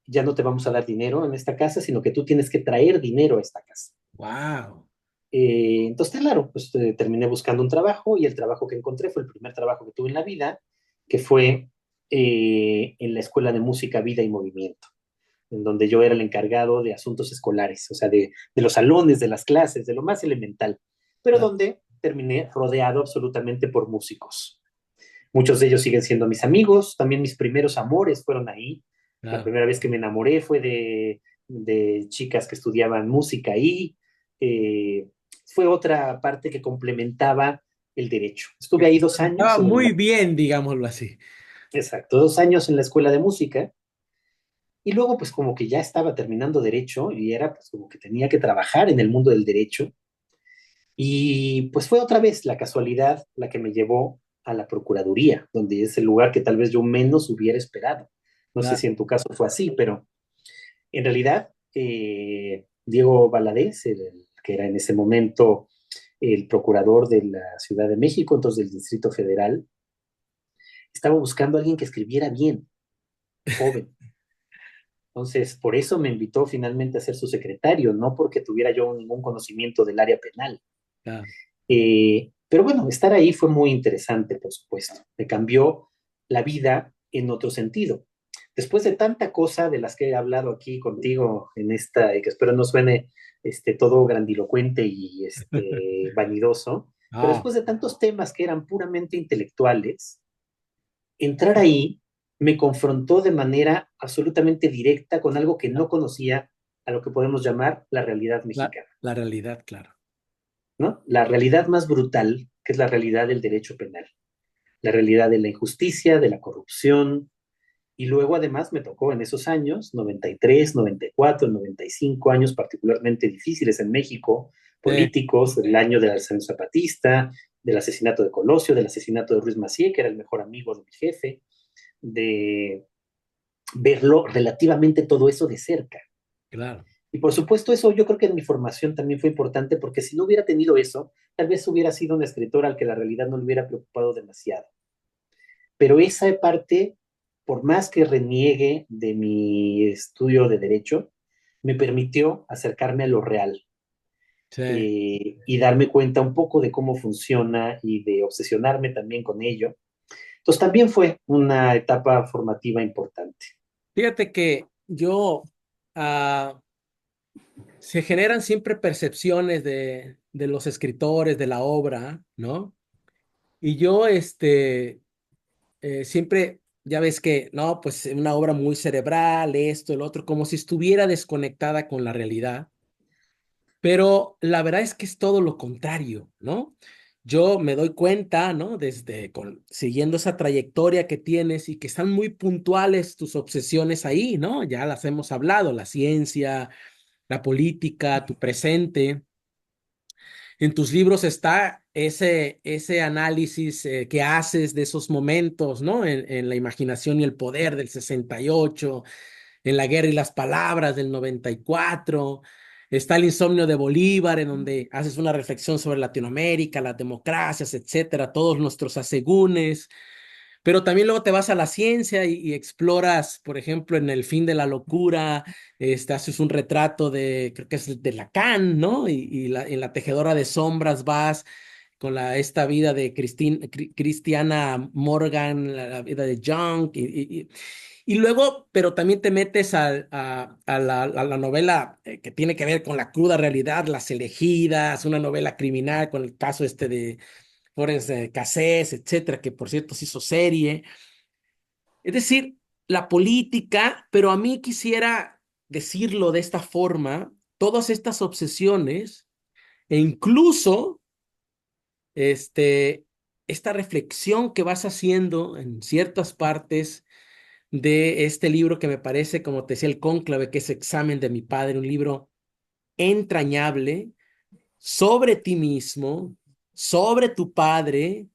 ya no te vamos a dar dinero en esta casa, sino que tú tienes que traer dinero a esta casa. Wow. Entonces, claro, pues terminé buscando un trabajo y el trabajo que encontré fue el primer trabajo que tuve en la vida, que fue en la Escuela de Música, Vida y Movimiento, en donde yo era el encargado de asuntos escolares, o sea, de los salones, de las clases, de lo más elemental, pero donde terminé rodeado absolutamente por músicos. Muchos de ellos siguen siendo mis amigos, también mis primeros amores fueron ahí. La Claro. primera vez que me enamoré fue de chicas que estudiaban música ahí. Eh, Fue otra parte que complementaba el derecho. Que Estuve ahí dos estaba años muy bien, digámoslo así. exacto, 2 años en la escuela de música y luego pues como que ya estaba terminando derecho y era pues como que tenía que trabajar en el mundo del derecho y pues fue otra vez la casualidad la que me llevó a la Procuraduría, donde es el lugar que tal vez yo menos hubiera esperado. No sé Claro. si en tu caso fue así, pero en realidad Diego Valadez, que era en ese momento el procurador de la Ciudad de México, entonces del Distrito Federal, estaba buscando a alguien que escribiera bien, joven. Entonces, por eso me invitó finalmente a ser su secretario, no porque tuviera yo ningún conocimiento del área penal. Claro. Pero bueno, estar ahí fue muy interesante, por supuesto. Me cambió la vida en otro sentido. Después de tanta cosa de las que he hablado aquí contigo en esta, y que espero no suene todo grandilocuente y vanidoso, pero Ah, después de tantos temas que eran puramente intelectuales, entrar ahí me confrontó de manera absolutamente directa con algo que no conocía, a lo que podemos llamar la realidad mexicana, la realidad, claro. ¿no? La realidad más brutal, que es la realidad del derecho penal, la realidad de la injusticia, de la corrupción, y luego además me tocó en esos años, 93, 94, 95 años particularmente difíciles en México, Sí. políticos, el año del alzamiento zapatista, del asesinato de Colosio, del asesinato de Ruiz Macié, que era el mejor amigo de mi jefe, de verlo relativamente todo eso de cerca. Claro. Y por supuesto eso yo creo que en mi formación también fue importante porque si no hubiera tenido eso, tal vez hubiera sido un escritor al que la realidad no le hubiera preocupado demasiado. Pero esa parte, por más que reniegue de mi estudio de derecho, me permitió acercarme a lo real Sí. y darme cuenta un poco de cómo funciona y de obsesionarme también con ello. Entonces también fue una etapa formativa importante. Fíjate que yo, ah, se generan siempre percepciones de los escritores, de la obra, ¿no? Y yo, siempre, ya ves que, no, pues una obra muy cerebral, esto, el otro, como si estuviera desconectada con la realidad. Pero la verdad es que es todo lo contrario, ¿no? yo me doy cuenta, ¿no? Siguiendo esa trayectoria que tienes y que están muy puntuales tus obsesiones ahí, ¿no? Ya las hemos hablado, la ciencia, la política, tu presente. En tus libros está ese análisis que haces de esos momentos, ¿no? En La imaginación y el poder del 68, en La guerra y las palabras del 94. Está El insomnio de Bolívar, en donde haces una reflexión sobre Latinoamérica, las democracias, etcétera, todos nuestros asegúnes. Pero también luego te vas a la ciencia y exploras, por ejemplo, en El fin de la locura, haces un retrato creo que es de Lacan, ¿no? En La tejedora de sombras vas con esta vida de Christiana Morgan, la vida de Jung, y luego, pero también te metes a la novela que tiene que ver con la cruda realidad, Las elegidas, una novela criminal con el caso de Flores de Cassés, etcétera, que por cierto se hizo serie. Es decir, la política, pero a mí quisiera decirlo de esta forma, todas estas obsesiones e incluso este, esta reflexión que vas haciendo en ciertas partes de este libro que me parece, como te decía, El Cónclave, que es Examen de mi padre, un libro entrañable sobre ti mismo, sobre tu padre,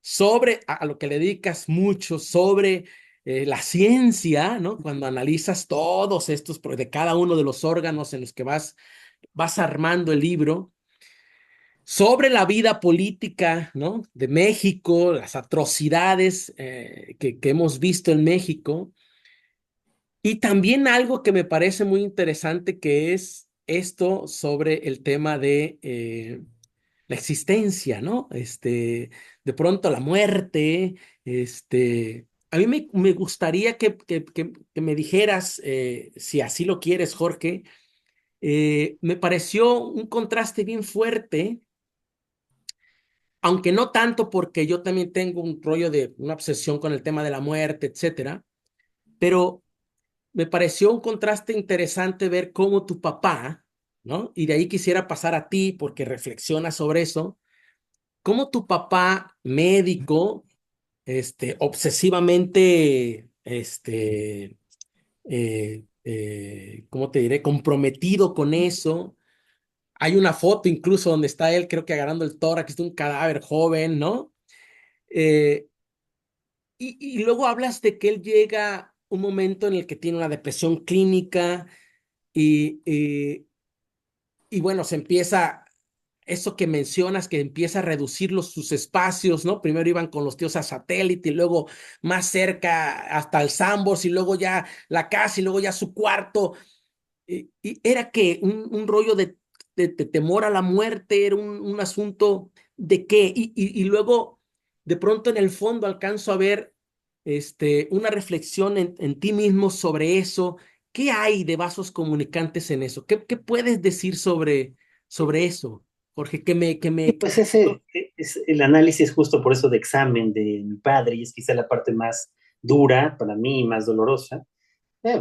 sobre a lo que le dedicas mucho, sobre la ciencia, ¿no? Cuando analizas todos estos, de cada uno de los órganos en los que vas armando el libro, sobre la vida política, ¿no? De México, las atrocidades que hemos visto en México, y también algo que me parece muy interesante, que es esto sobre el tema de la existencia, ¿no? De pronto la muerte, a mí me gustaría que me dijeras, si así lo quieres, Jorge, me pareció un contraste bien fuerte, aunque no tanto porque yo también tengo un rollo de una obsesión con el tema de la muerte, etcétera, pero me pareció un contraste interesante ver cómo tu papá, ¿no? Y de ahí quisiera pasar a ti porque reflexionas sobre eso, cómo tu papá médico, obsesivamente, ¿cómo te diré? Comprometido con eso. Hay una foto incluso donde está él, creo que agarrando el tórax de un cadáver joven, ¿no? Eh, y luego hablas de que él llega un momento en el que tiene una depresión clínica y bueno, se empieza eso que mencionas, que empieza a reducir sus espacios, ¿no? Primero iban con los tíos a satélite y luego más cerca hasta el Sambors y luego ya la casa y luego ya su cuarto. Y era que un rollo de temor a la muerte, era un asunto de qué. Y luego, de pronto en el fondo alcanzo a ver una reflexión en ti mismo sobre eso. ¿Qué hay de vasos comunicantes en eso? ¿Qué puedes decir sobre eso, Jorge? Y pues ese es el análisis justo por eso de examen de mi padre, y es quizá la parte más dura para mí, más dolorosa.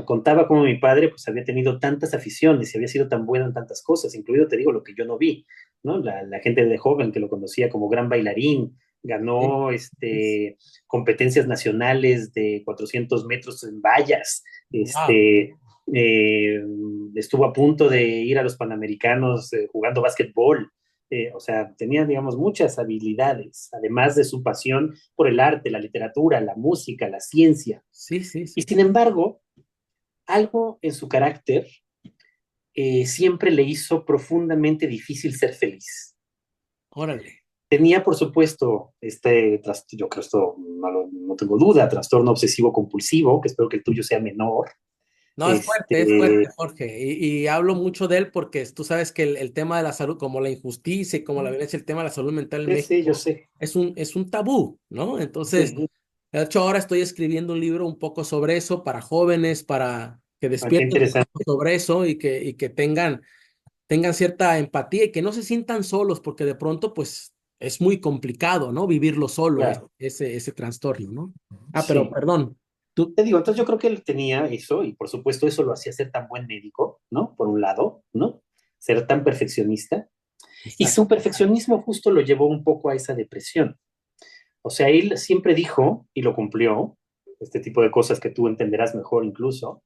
Contaba cómo mi padre pues había tenido tantas aficiones y había sido tan bueno en tantas cosas, incluido, te digo, lo que yo no vi, ¿no? La gente de joven que lo conocía como gran bailarín, Sí, ganó sí, sí. competencias nacionales de 400 metros en vallas, Wow. eh, estuvo a punto de ir a los Panamericanos jugando básquetbol. O sea, tenía, digamos, muchas habilidades, además de su pasión por el arte, la literatura, la música, la ciencia. Sí, sí, Y sí, sin sí. embargo, algo en su carácter siempre le hizo profundamente difícil ser feliz. Órale. Tenía, por supuesto, yo creo esto, no tengo duda, trastorno obsesivo compulsivo, que espero que el tuyo sea menor. No, es Este, fuerte, Jorge. Y hablo mucho de él porque tú sabes que el tema de la salud, como la injusticia y como la violencia, el tema de la salud mental en sí, sí, yo México sé. es un tabú, ¿no? Entonces, Sí. de hecho, ahora estoy escribiendo un libro un poco sobre eso para jóvenes, para que Ah, qué despierten un poco interesante. sobre eso y que tengan cierta empatía y que no se sientan solos, porque de pronto, pues, es muy complicado, ¿no? Vivirlo solo, Claro, ese trastorno, ¿no? Ah, pero sí. perdón, tú, Te digo, entonces yo creo que él tenía eso y por supuesto eso lo hacía ser tan buen médico, ¿no? Por un lado, ¿no? Ser tan perfeccionista. Y exacto. su perfeccionismo justo lo llevó un poco a esa depresión. O sea, él siempre dijo, y lo cumplió, este tipo de cosas que tú entenderás mejor incluso,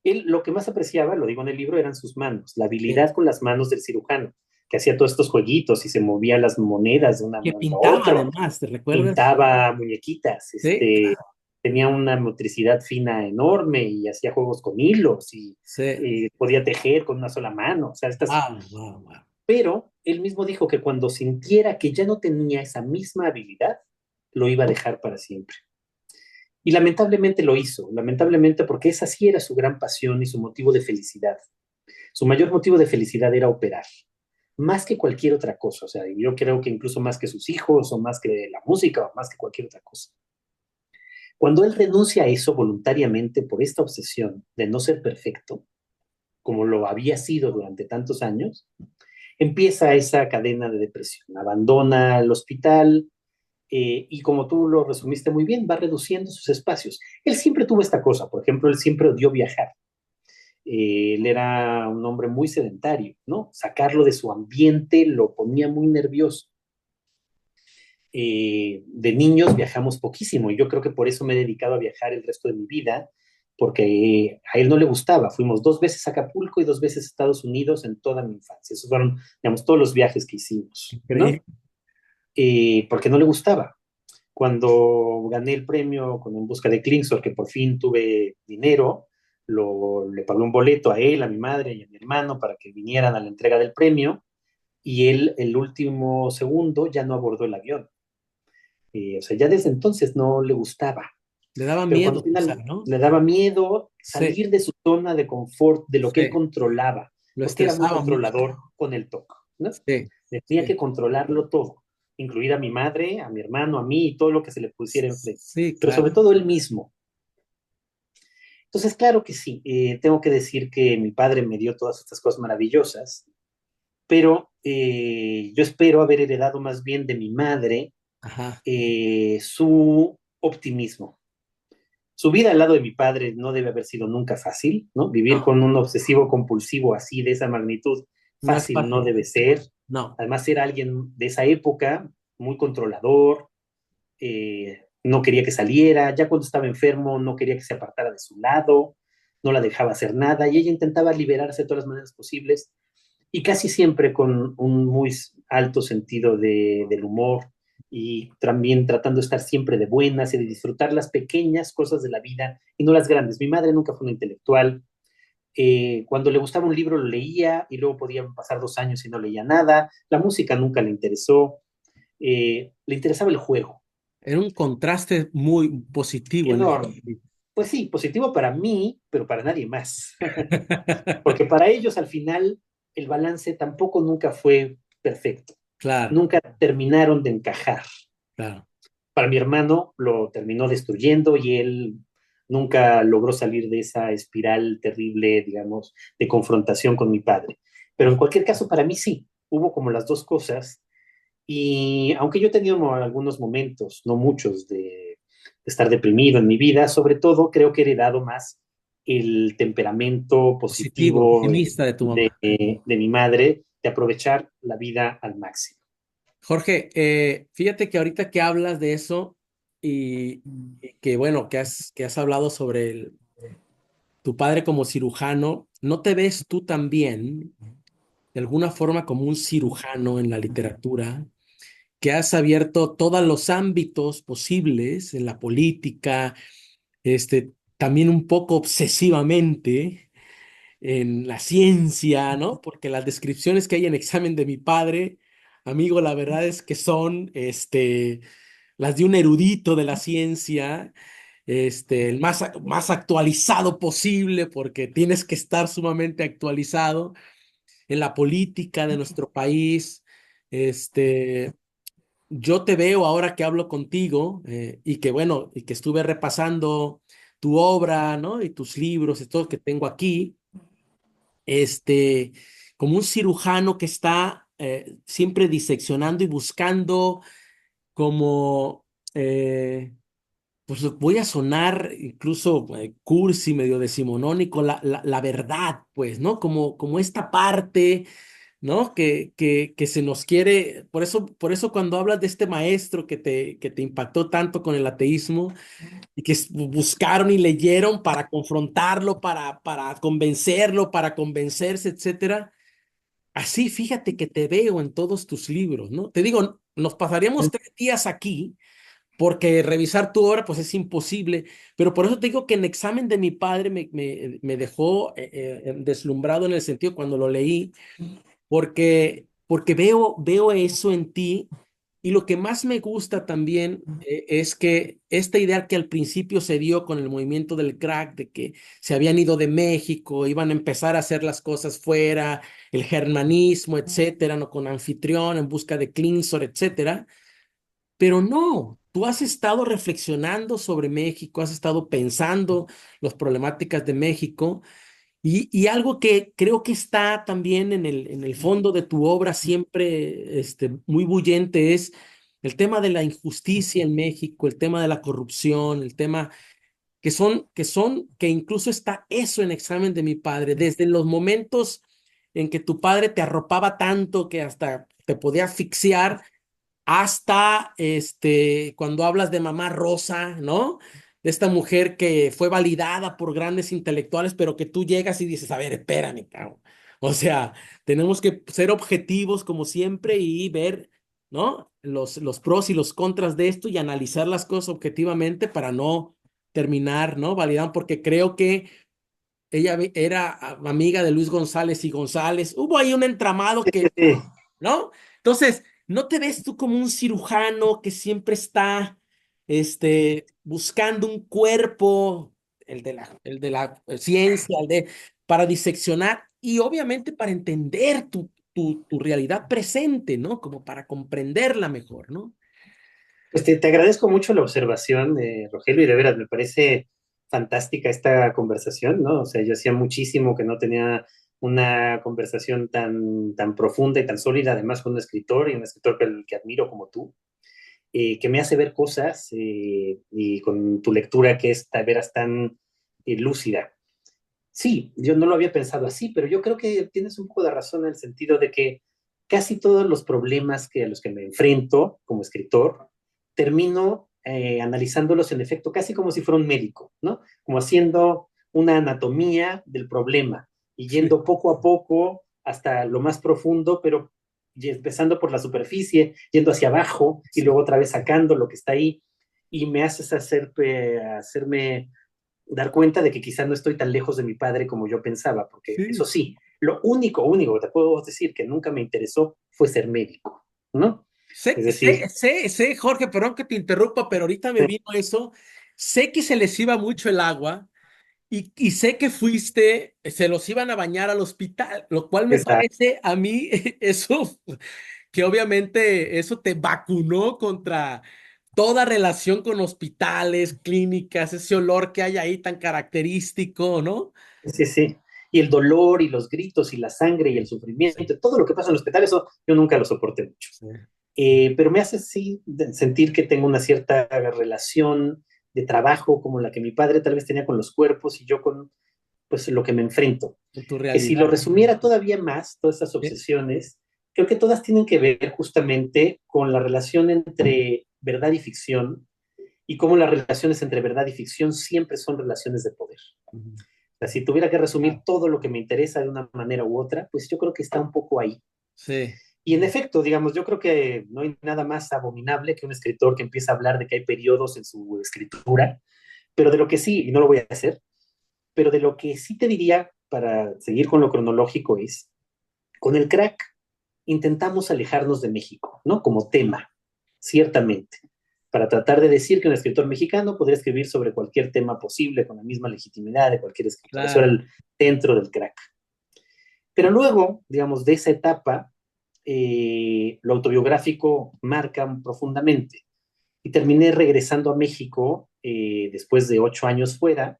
él lo que más apreciaba, lo digo en el libro, eran sus manos, la Sí. habilidad con las manos del cirujano, que hacía todos estos jueguitos y se movía las monedas de una Que mano a pintaba otra, además, ¿te recuerdas? pintaba muñequitas, Sí, claro. tenía una motricidad fina enorme y hacía juegos con hilos y Sí. podía tejer con una sola mano, o sea, estas. Wow, wow, wow. Pero él mismo dijo que cuando sintiera que ya no tenía esa misma habilidad, lo iba a dejar para siempre. Y lamentablemente lo hizo, lamentablemente porque esa sí era su gran pasión y su motivo de felicidad. Su mayor motivo de felicidad era operar, más que cualquier otra cosa. O sea, yo creo que incluso más que sus hijos o más que la música o más que cualquier otra cosa. Cuando él renuncia a eso voluntariamente por esta obsesión de no ser perfecto, como lo había sido durante tantos años, empieza esa cadena de depresión. Abandona el hospital, y como tú lo resumiste muy bien, va reduciendo sus espacios. Él siempre tuvo esta cosa, por ejemplo, él siempre odió viajar. Él era un hombre muy sedentario, ¿no? Sacarlo de su ambiente lo ponía muy nervioso. De niños viajamos poquísimo y yo creo que por eso me he dedicado a viajar el resto de mi vida, porque a él no le gustaba. Fuimos 2 veces a Acapulco y 2 veces a Estados Unidos en toda mi infancia. Esos fueron, digamos, todos los viajes que hicimos, Increíble. ¿no? Porque no le gustaba. Cuando gané el premio con En Busca de Klingsor, que por fin tuve dinero, le pagué un boleto a él, a mi madre y a mi hermano para que vinieran a la entrega del premio y él el último segundo ya no abordó el avión. O sea, ya desde entonces no le gustaba, Le daba pero cuando miedo, quizá, final ¿no? le daba miedo Sí, salir de su zona de confort, de lo que él sí. controlaba, Lo porque era muy estresaba mucho. controlador con el TOC, ¿no? Sí, Tenía sí. que controlarlo todo, incluir a mi madre, a mi hermano, a mí y todo lo que se le pusiera enfrente, Sí, pero claro. sobre todo él mismo. Entonces, claro que sí, tengo que decir que mi padre me dio todas estas cosas maravillosas, pero yo espero haber heredado más bien de mi madre Ajá. su optimismo. Su vida al lado de mi padre no debe haber sido nunca fácil, ¿no? Vivir No, con un obsesivo compulsivo así, de esa magnitud, no es fácil no fácil. debe ser. No. Además, era alguien de esa época, muy controlador, no quería que saliera, ya cuando estaba enfermo no quería que se apartara de su lado, no la dejaba hacer nada y ella intentaba liberarse de todas las maneras posibles y casi siempre con un muy alto sentido del humor y también tratando de estar siempre de buenas y de disfrutar las pequeñas cosas de la vida y no las grandes. Mi madre nunca fue una intelectual. Cuando le gustaba un libro lo leía y luego podían pasar 2 años y no leía nada. La música nunca le interesó. Le interesaba el juego. Era un contraste muy positivo en ese Enorme. sentido. Pues sí, positivo para mí, pero para nadie más. Porque para ellos al final el balance tampoco nunca fue perfecto. Claro, Nunca terminaron de encajar. claro. Para mi hermano lo terminó destruyendo y él nunca logró salir de esa espiral terrible, digamos, de confrontación con mi padre. Pero en cualquier caso, para mí sí, hubo como las dos cosas. Y aunque yo he tenido algunos momentos, no muchos, de estar deprimido en mi vida, sobre todo creo que he heredado más el temperamento Positivo, positivo optimista de tu mamá. de mi madre, de aprovechar la vida al máximo. Jorge, fíjate que ahorita que hablas de eso y que bueno, que has hablado sobre tu padre como cirujano, ¿no te ves tú también de alguna forma como un cirujano en la literatura que has abierto todos los ámbitos posibles en la política, también un poco obsesivamente en la ciencia, ¿no? Porque las descripciones que hay en Examen de mi padre, amigo, la verdad es que son, las de un erudito de la ciencia, el más actualizado posible, porque tienes que estar sumamente actualizado en la política de nuestro país. Este, yo te veo ahora que hablo contigo y que bueno, y que estuve repasando tu obra, ¿no? Y tus libros y todo que tengo aquí, este, como un cirujano que está siempre diseccionando y buscando como, pues voy a sonar incluso cursi, medio decimonónico, la verdad, pues, ¿no? Como esta parte ¿no? Que se nos quiere, por eso cuando hablas de este maestro que te impactó tanto con el ateísmo y que buscaron y leyeron para confrontarlo, para convencerlo, para convencerse, etcétera. Así, fíjate que te veo en todos tus libros, ¿no? Te digo, nos pasaríamos 3 días aquí porque revisar tu obra pues es imposible, pero por eso te digo que en examen de mi padre me dejó deslumbrado en el sentido cuando lo leí, porque veo eso en ti. Y lo que más me gusta también es que esta idea que al principio se dio con el movimiento del crack, de que se habían ido de México, iban a empezar a hacer las cosas fuera, el germanismo, etcétera, ¿no? Con Anfitrión en busca de Klingsor, etcétera. Pero no, tú has estado reflexionando sobre México, has estado pensando las problemáticas de México y algo que creo que está también en el fondo de tu obra siempre muy bullente es el tema de la injusticia en México, el tema de la corrupción, el tema que incluso está eso en examen de mi padre, desde los momentos en que tu padre te arropaba tanto que hasta te podía asfixiar hasta cuando hablas de mamá Rosa, ¿no? De esta mujer que fue validada por grandes intelectuales, pero que tú llegas y dices, a ver, espérame, cabrón. O sea, tenemos que ser objetivos como siempre y ver, ¿no? Los pros y los contras de esto y analizar las cosas objetivamente para no terminar, ¿no? Validando, porque creo que ella era amiga de Luis González y González. Hubo ahí un entramado que Sí, ¿no? Entonces, ¿no te ves tú como un cirujano que siempre está, buscando un cuerpo, el de la ciencia, para diseccionar y obviamente para entender tu realidad presente, ¿no? Como para comprenderla mejor, ¿no? pues te agradezco mucho la observación, Rogelio, y de veras me parece fantástica esta conversación, ¿no? O sea, yo hacía muchísimo que no tenía una conversación tan profunda y tan sólida, además con un escritor y un escritor que admiro como tú, que me hace ver cosas y con tu lectura que es de veras tan lúcida. Sí, yo no lo había pensado así, pero yo creo que tienes un poco de razón en el sentido de que casi todos los problemas a los que me enfrento como escritor, termino analizándolos en efecto casi como si fuera un médico, ¿no? Como haciendo una anatomía del problema y Sí, yendo poco a poco hasta lo más profundo, pero empezando por la superficie, yendo hacia abajo y sí, luego otra vez sacando lo que está ahí. Y me haces hacerme dar cuenta de que quizás no estoy tan lejos de mi padre como yo pensaba, porque eso sí. sí, lo único que te puedo decir que nunca me interesó fue ser médico, ¿no? Es decir, Sé, Jorge, perdón que te interrumpa, pero ahorita me vino eso. Sé que se les iba mucho el agua. Y sé que se los iban a bañar al hospital, lo cual me esa, parece a mí eso, que obviamente eso te vacunó contra toda relación con hospitales, clínicas, ese olor que hay ahí tan característico, ¿no? sí, sí. Y el dolor y los gritos y la sangre y el Sí, sí, sufrimiento, todo lo que pasa en el hospital, eso yo nunca lo soporté mucho. sí. Pero me hace sí sentir que tengo una cierta relación de trabajo como la que mi padre tal vez tenía con los cuerpos y yo con pues lo que me enfrento. En tu Que si lo realidad. resumiera todavía más, todas estas Sí, obsesiones, creo que todas tienen que ver justamente con la relación entre verdad y ficción y cómo las relaciones entre verdad y ficción siempre son relaciones de poder. ujú, O sea, si tuviera que resumir todo lo que me interesa de una manera u otra, pues yo creo que está un poco ahí. sí, Y en efecto, digamos, yo creo que no hay nada más abominable que un escritor que empieza a hablar de que hay periodos en su escritura, pero de lo que sí, y no lo voy a hacer, pero de lo que sí te diría para seguir con lo cronológico es, con el crack intentamos alejarnos de México, ¿no? Como tema, ciertamente, para tratar de decir que un escritor mexicano podría escribir sobre cualquier tema posible con la misma legitimidad de cualquier escritor. Eso era claro. el centro del crack. Pero luego, digamos, de esa etapa, lo autobiográfico marca profundamente. Y terminé regresando a México después de 8 años fuera,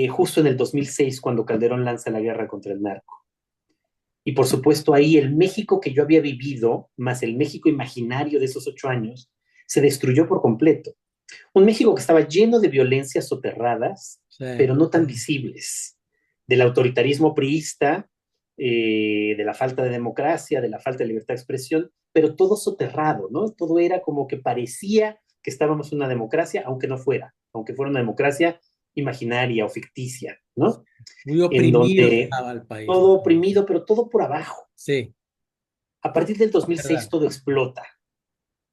justo en el 2006, cuando Calderón lanza la guerra contra el narco. Y por supuesto ahí el México que yo había vivido, más el México imaginario de esos 8 años, se destruyó por completo. Un México que estaba lleno de violencias soterradas, Sí, pero no tan visibles, del autoritarismo priista, de la falta de democracia, de la falta de libertad de expresión, pero todo soterrado, ¿no? Todo era como que parecía que estábamos en una democracia, aunque fuera una democracia imaginaria o ficticia, ¿no? Muy En oprimido donde estaba el país, ¿no? todo oprimido, pero todo por abajo. Sí, A partir del 2006 verdad. todo explota,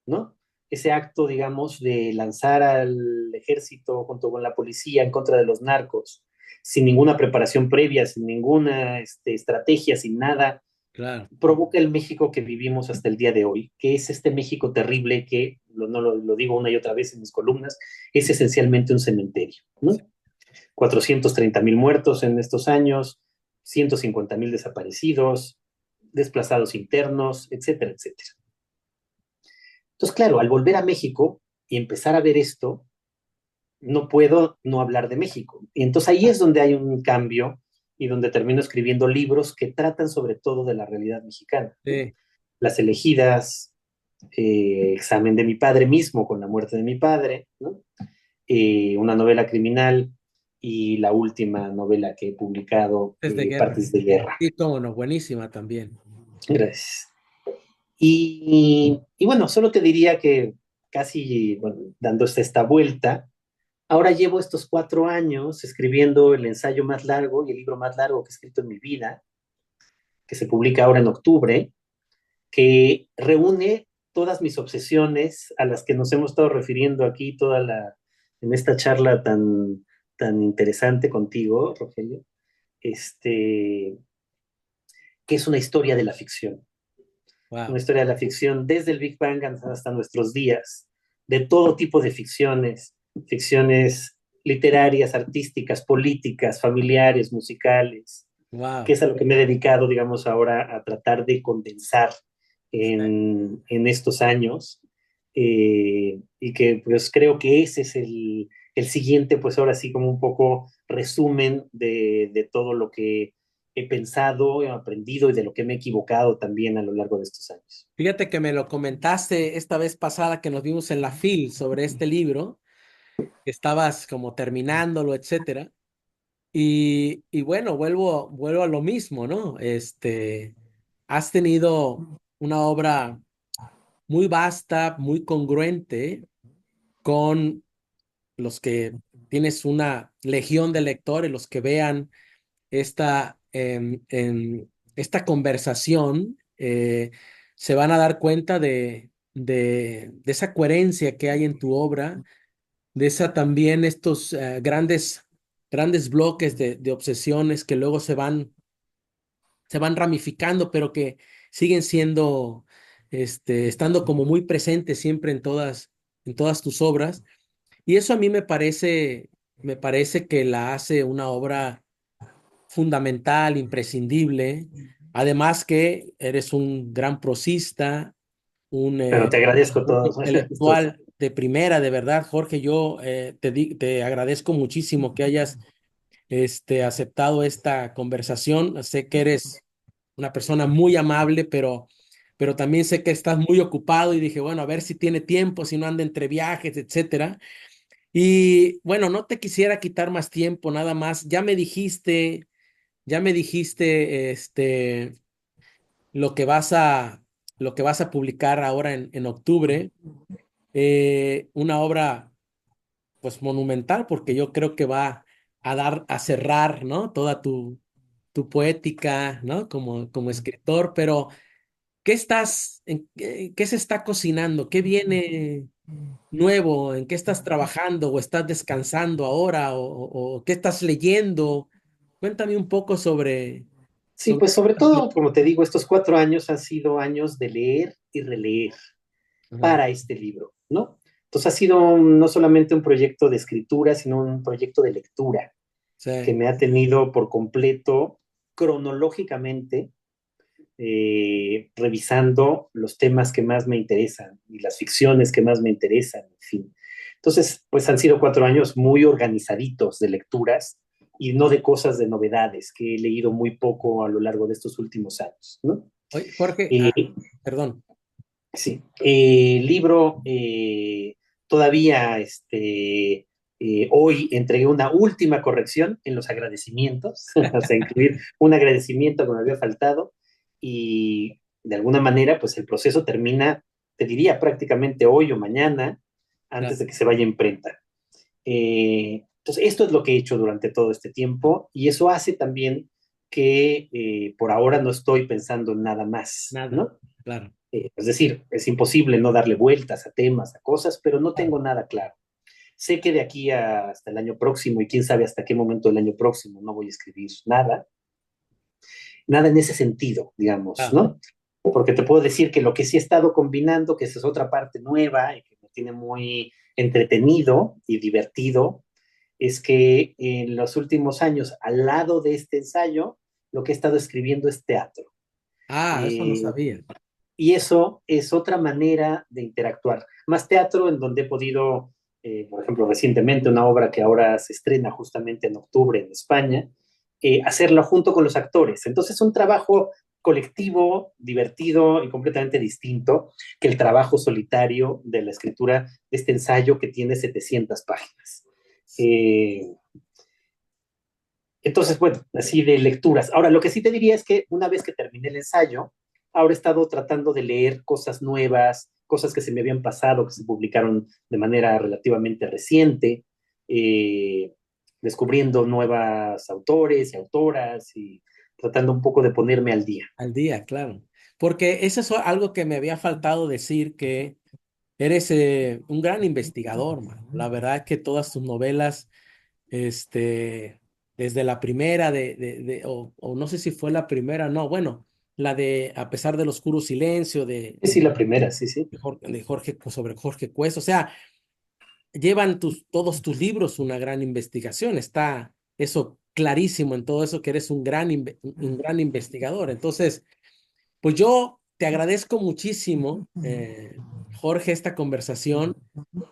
¿no? Ese acto, digamos, de lanzar al ejército junto con la policía en contra de los narcos, sin ninguna preparación previa, sin ninguna estrategia, sin nada, Claro. provoca el México que vivimos hasta el día de hoy, que es este México terrible que, no lo digo una y otra vez en mis columnas, es esencialmente un cementerio, Sí. ¿no? 430,000 muertos en estos años, 150,000 desaparecidos, desplazados internos, etcétera, etcétera. Entonces, claro, al volver a México y empezar a ver esto, no puedo no hablar de México. Y entonces ahí es donde hay un cambio y donde termino escribiendo libros que tratan sobre todo de la realidad mexicana, ¿no? Sí. Las elegidas, Examen de mi padre mismo con la muerte de mi padre, ¿no? Una novela criminal y la última novela que he publicado, Es de guerra. Partes de Guerra. Sí, cómo no, buenísima también. Gracias. Y bueno, solo te diría que casi, bueno, dándose esta vuelta, ahora llevo estos 4 años escribiendo el ensayo más largo y el libro más largo que he escrito en mi vida, que se publica ahora en octubre, que reúne todas mis obsesiones a las que nos hemos estado refiriendo aquí en esta charla tan interesante contigo, Rogelio, este, que es una historia de la ficción. Una Wow. historia de la ficción desde el Big Bang hasta nuestros días, de todo tipo de ficciones, ficciones literarias, artísticas, políticas, familiares, musicales, que Wow. es a lo que me he dedicado, digamos, ahora a tratar de condensar en estos años. Y que pues creo que ese es el siguiente, pues ahora sí como un poco resumen de todo lo que he pensado, he aprendido y de lo que me he equivocado también a lo largo de estos años. Fíjate que me lo comentaste esta vez pasada que nos vimos en la FIL sobre este libro, que estabas como terminándolo, etcétera. Y bueno, vuelvo a lo mismo, ¿no? Has tenido una obra muy vasta, muy congruente con los que tienes una legión de lectores, los que vean esta conversación, se van a dar cuenta de esa coherencia que hay en tu obra, de esa también estos grandes bloques de obsesiones que luego se van ramificando, pero que siguen siendo, estando como muy presentes siempre en todas tus obras. Y eso a mí me parece que la hace una obra fundamental, imprescindible. Además que eres un gran prosista, Pero te agradezco un todos estos. intelectual de primera, de verdad, Jorge. Yo te agradezco muchísimo que hayas aceptado esta conversación. Sé que eres una persona muy amable, pero también sé que estás muy ocupado y dije, bueno, a ver si tiene tiempo, si no anda entre viajes, etcétera. Y bueno, no te quisiera quitar más tiempo, nada más. Ya me dijiste, lo que vas a, lo que vas a publicar ahora en octubre, una obra pues monumental, porque yo creo que va a cerrar, ¿no? Toda tu poética, ¿no? Como escritor, pero ¿qué se está cocinando? ¿Qué viene nuevo? ¿En qué estás trabajando o estás descansando ahora o qué estás leyendo? Cuéntame un poco Sí, sobre pues sobre esta todo, pluma. como te digo, estos 4 años han sido años de leer y releer Ajá. para este libro, ¿no? Entonces ha sido no solamente un proyecto de escritura, sino un proyecto de lectura que Sí, me ha tenido por completo, cronológicamente, revisando los temas que más me interesan y las ficciones que más me interesan, en fin. Entonces, pues han sido 4 años muy organizaditos de lecturas y no de cosas de novedades que he leído muy poco a lo largo de estos últimos años, ¿no? oye, Jorge, Eh, perdón. sí, libro todavía Hoy entregué una última corrección en los agradecimientos, o sea, incluir un agradecimiento que me había faltado y de alguna manera, pues el proceso termina, te diría, prácticamente hoy o mañana, antes Claro. de que se vaya a imprenta. Entonces, esto es lo que he hecho durante todo este tiempo y eso hace también que por ahora no estoy pensando en nada más, Nada. ¿no? Claro. Es decir, es imposible no darle vueltas a temas, a cosas, pero no Claro. tengo nada claro. Sé que de aquí hasta el año próximo y quién sabe hasta qué momento del año próximo no voy a escribir nada, nada en ese sentido, digamos, Claro. ¿no? Porque te puedo decir que lo que sí he estado combinando, que esa es otra parte nueva y que me tiene muy entretenido y divertido, es que en los últimos años, al lado de este ensayo, lo que he estado escribiendo es teatro. Ah, eso no Eh, sabía. y eso es otra manera de interactuar. Más teatro en donde he podido, por ejemplo, recientemente una obra que ahora se estrena justamente en octubre en España, hacerlo junto con los actores. Entonces es un trabajo colectivo, divertido y completamente distinto que el trabajo solitario de la escritura de este ensayo que tiene 700 páginas. Eh, entonces, bueno, así de lecturas. Ahora, lo que sí te diría es que una vez que terminé el ensayo, ahora he estado tratando de leer cosas nuevas, cosas que se me habían pasado, que se publicaron de manera relativamente reciente, eh, descubriendo nuevos autores y autoras y tratando un poco de ponerme al día. Al día, claro. Porque eso es algo que me había faltado decir, que eres un gran investigador, mano. La verdad es que todas tus novelas, este, desde la primera o no sé si fue la primera, no, bueno, la de A pesar del oscuro silencio Sí, la primera, sí, sí. de Jorge, sobre Jorge Cuesta, o sea, llevan todos tus libros una gran investigación, está eso clarísimo en todo eso, que eres un gran investigador. Entonces, pues yo te agradezco muchísimo, Jorge, esta conversación.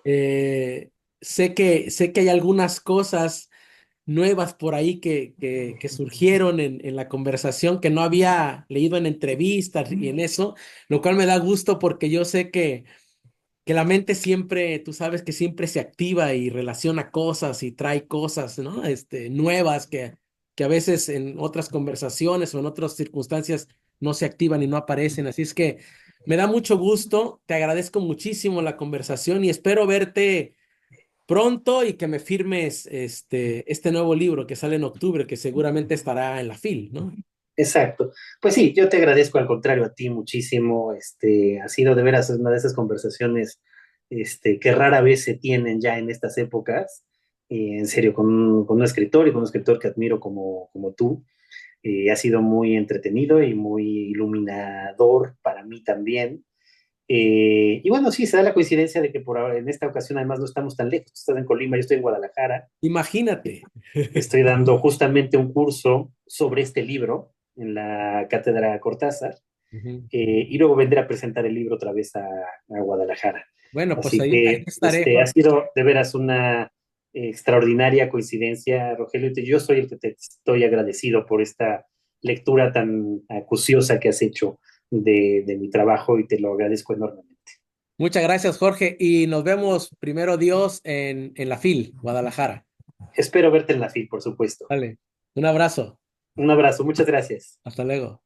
Eh, sé que hay algunas cosas nuevas por ahí que surgieron en la conversación que no había leído en entrevistas y en eso, lo cual me da gusto porque yo sé que la mente siempre, tú sabes que siempre se activa y relaciona cosas y trae cosas, ¿no? Nuevas que a veces en otras conversaciones o en otras circunstancias no se activan y no aparecen. Así es que me da mucho gusto, te agradezco muchísimo la conversación y espero verte pronto y que me firmes este nuevo libro que sale en octubre, que seguramente estará en la FIL, ¿no? Exacto. Pues sí, yo te agradezco al contrario a ti muchísimo. Ha sido de veras una de esas conversaciones, que rara vez se tienen ya en estas épocas. En serio, con un escritor y con un escritor que admiro como tú. Ha sido muy entretenido y muy iluminador para mí también. Y bueno, sí, se da la coincidencia de que por ahora, en esta ocasión además no estamos tan lejos. Tú estás en Colima, yo estoy en Guadalajara. Imagínate. Estoy dando justamente un curso sobre este libro en la Cátedra Cortázar, Ujú. y luego vendré a presentar el libro otra vez a Guadalajara. Bueno, pues Así ahí que estaré, ha Jorge. sido de veras una extraordinaria coincidencia, Rogelio. Y yo soy el que te estoy agradecido por esta lectura tan acuciosa que has hecho de mi trabajo y te lo agradezco enormemente. Muchas gracias, Jorge, y nos vemos primero Dios en la FIL, Guadalajara. Espero verte en la FIL, por supuesto. Vale, un abrazo, Un abrazo, muchas gracias. hasta luego.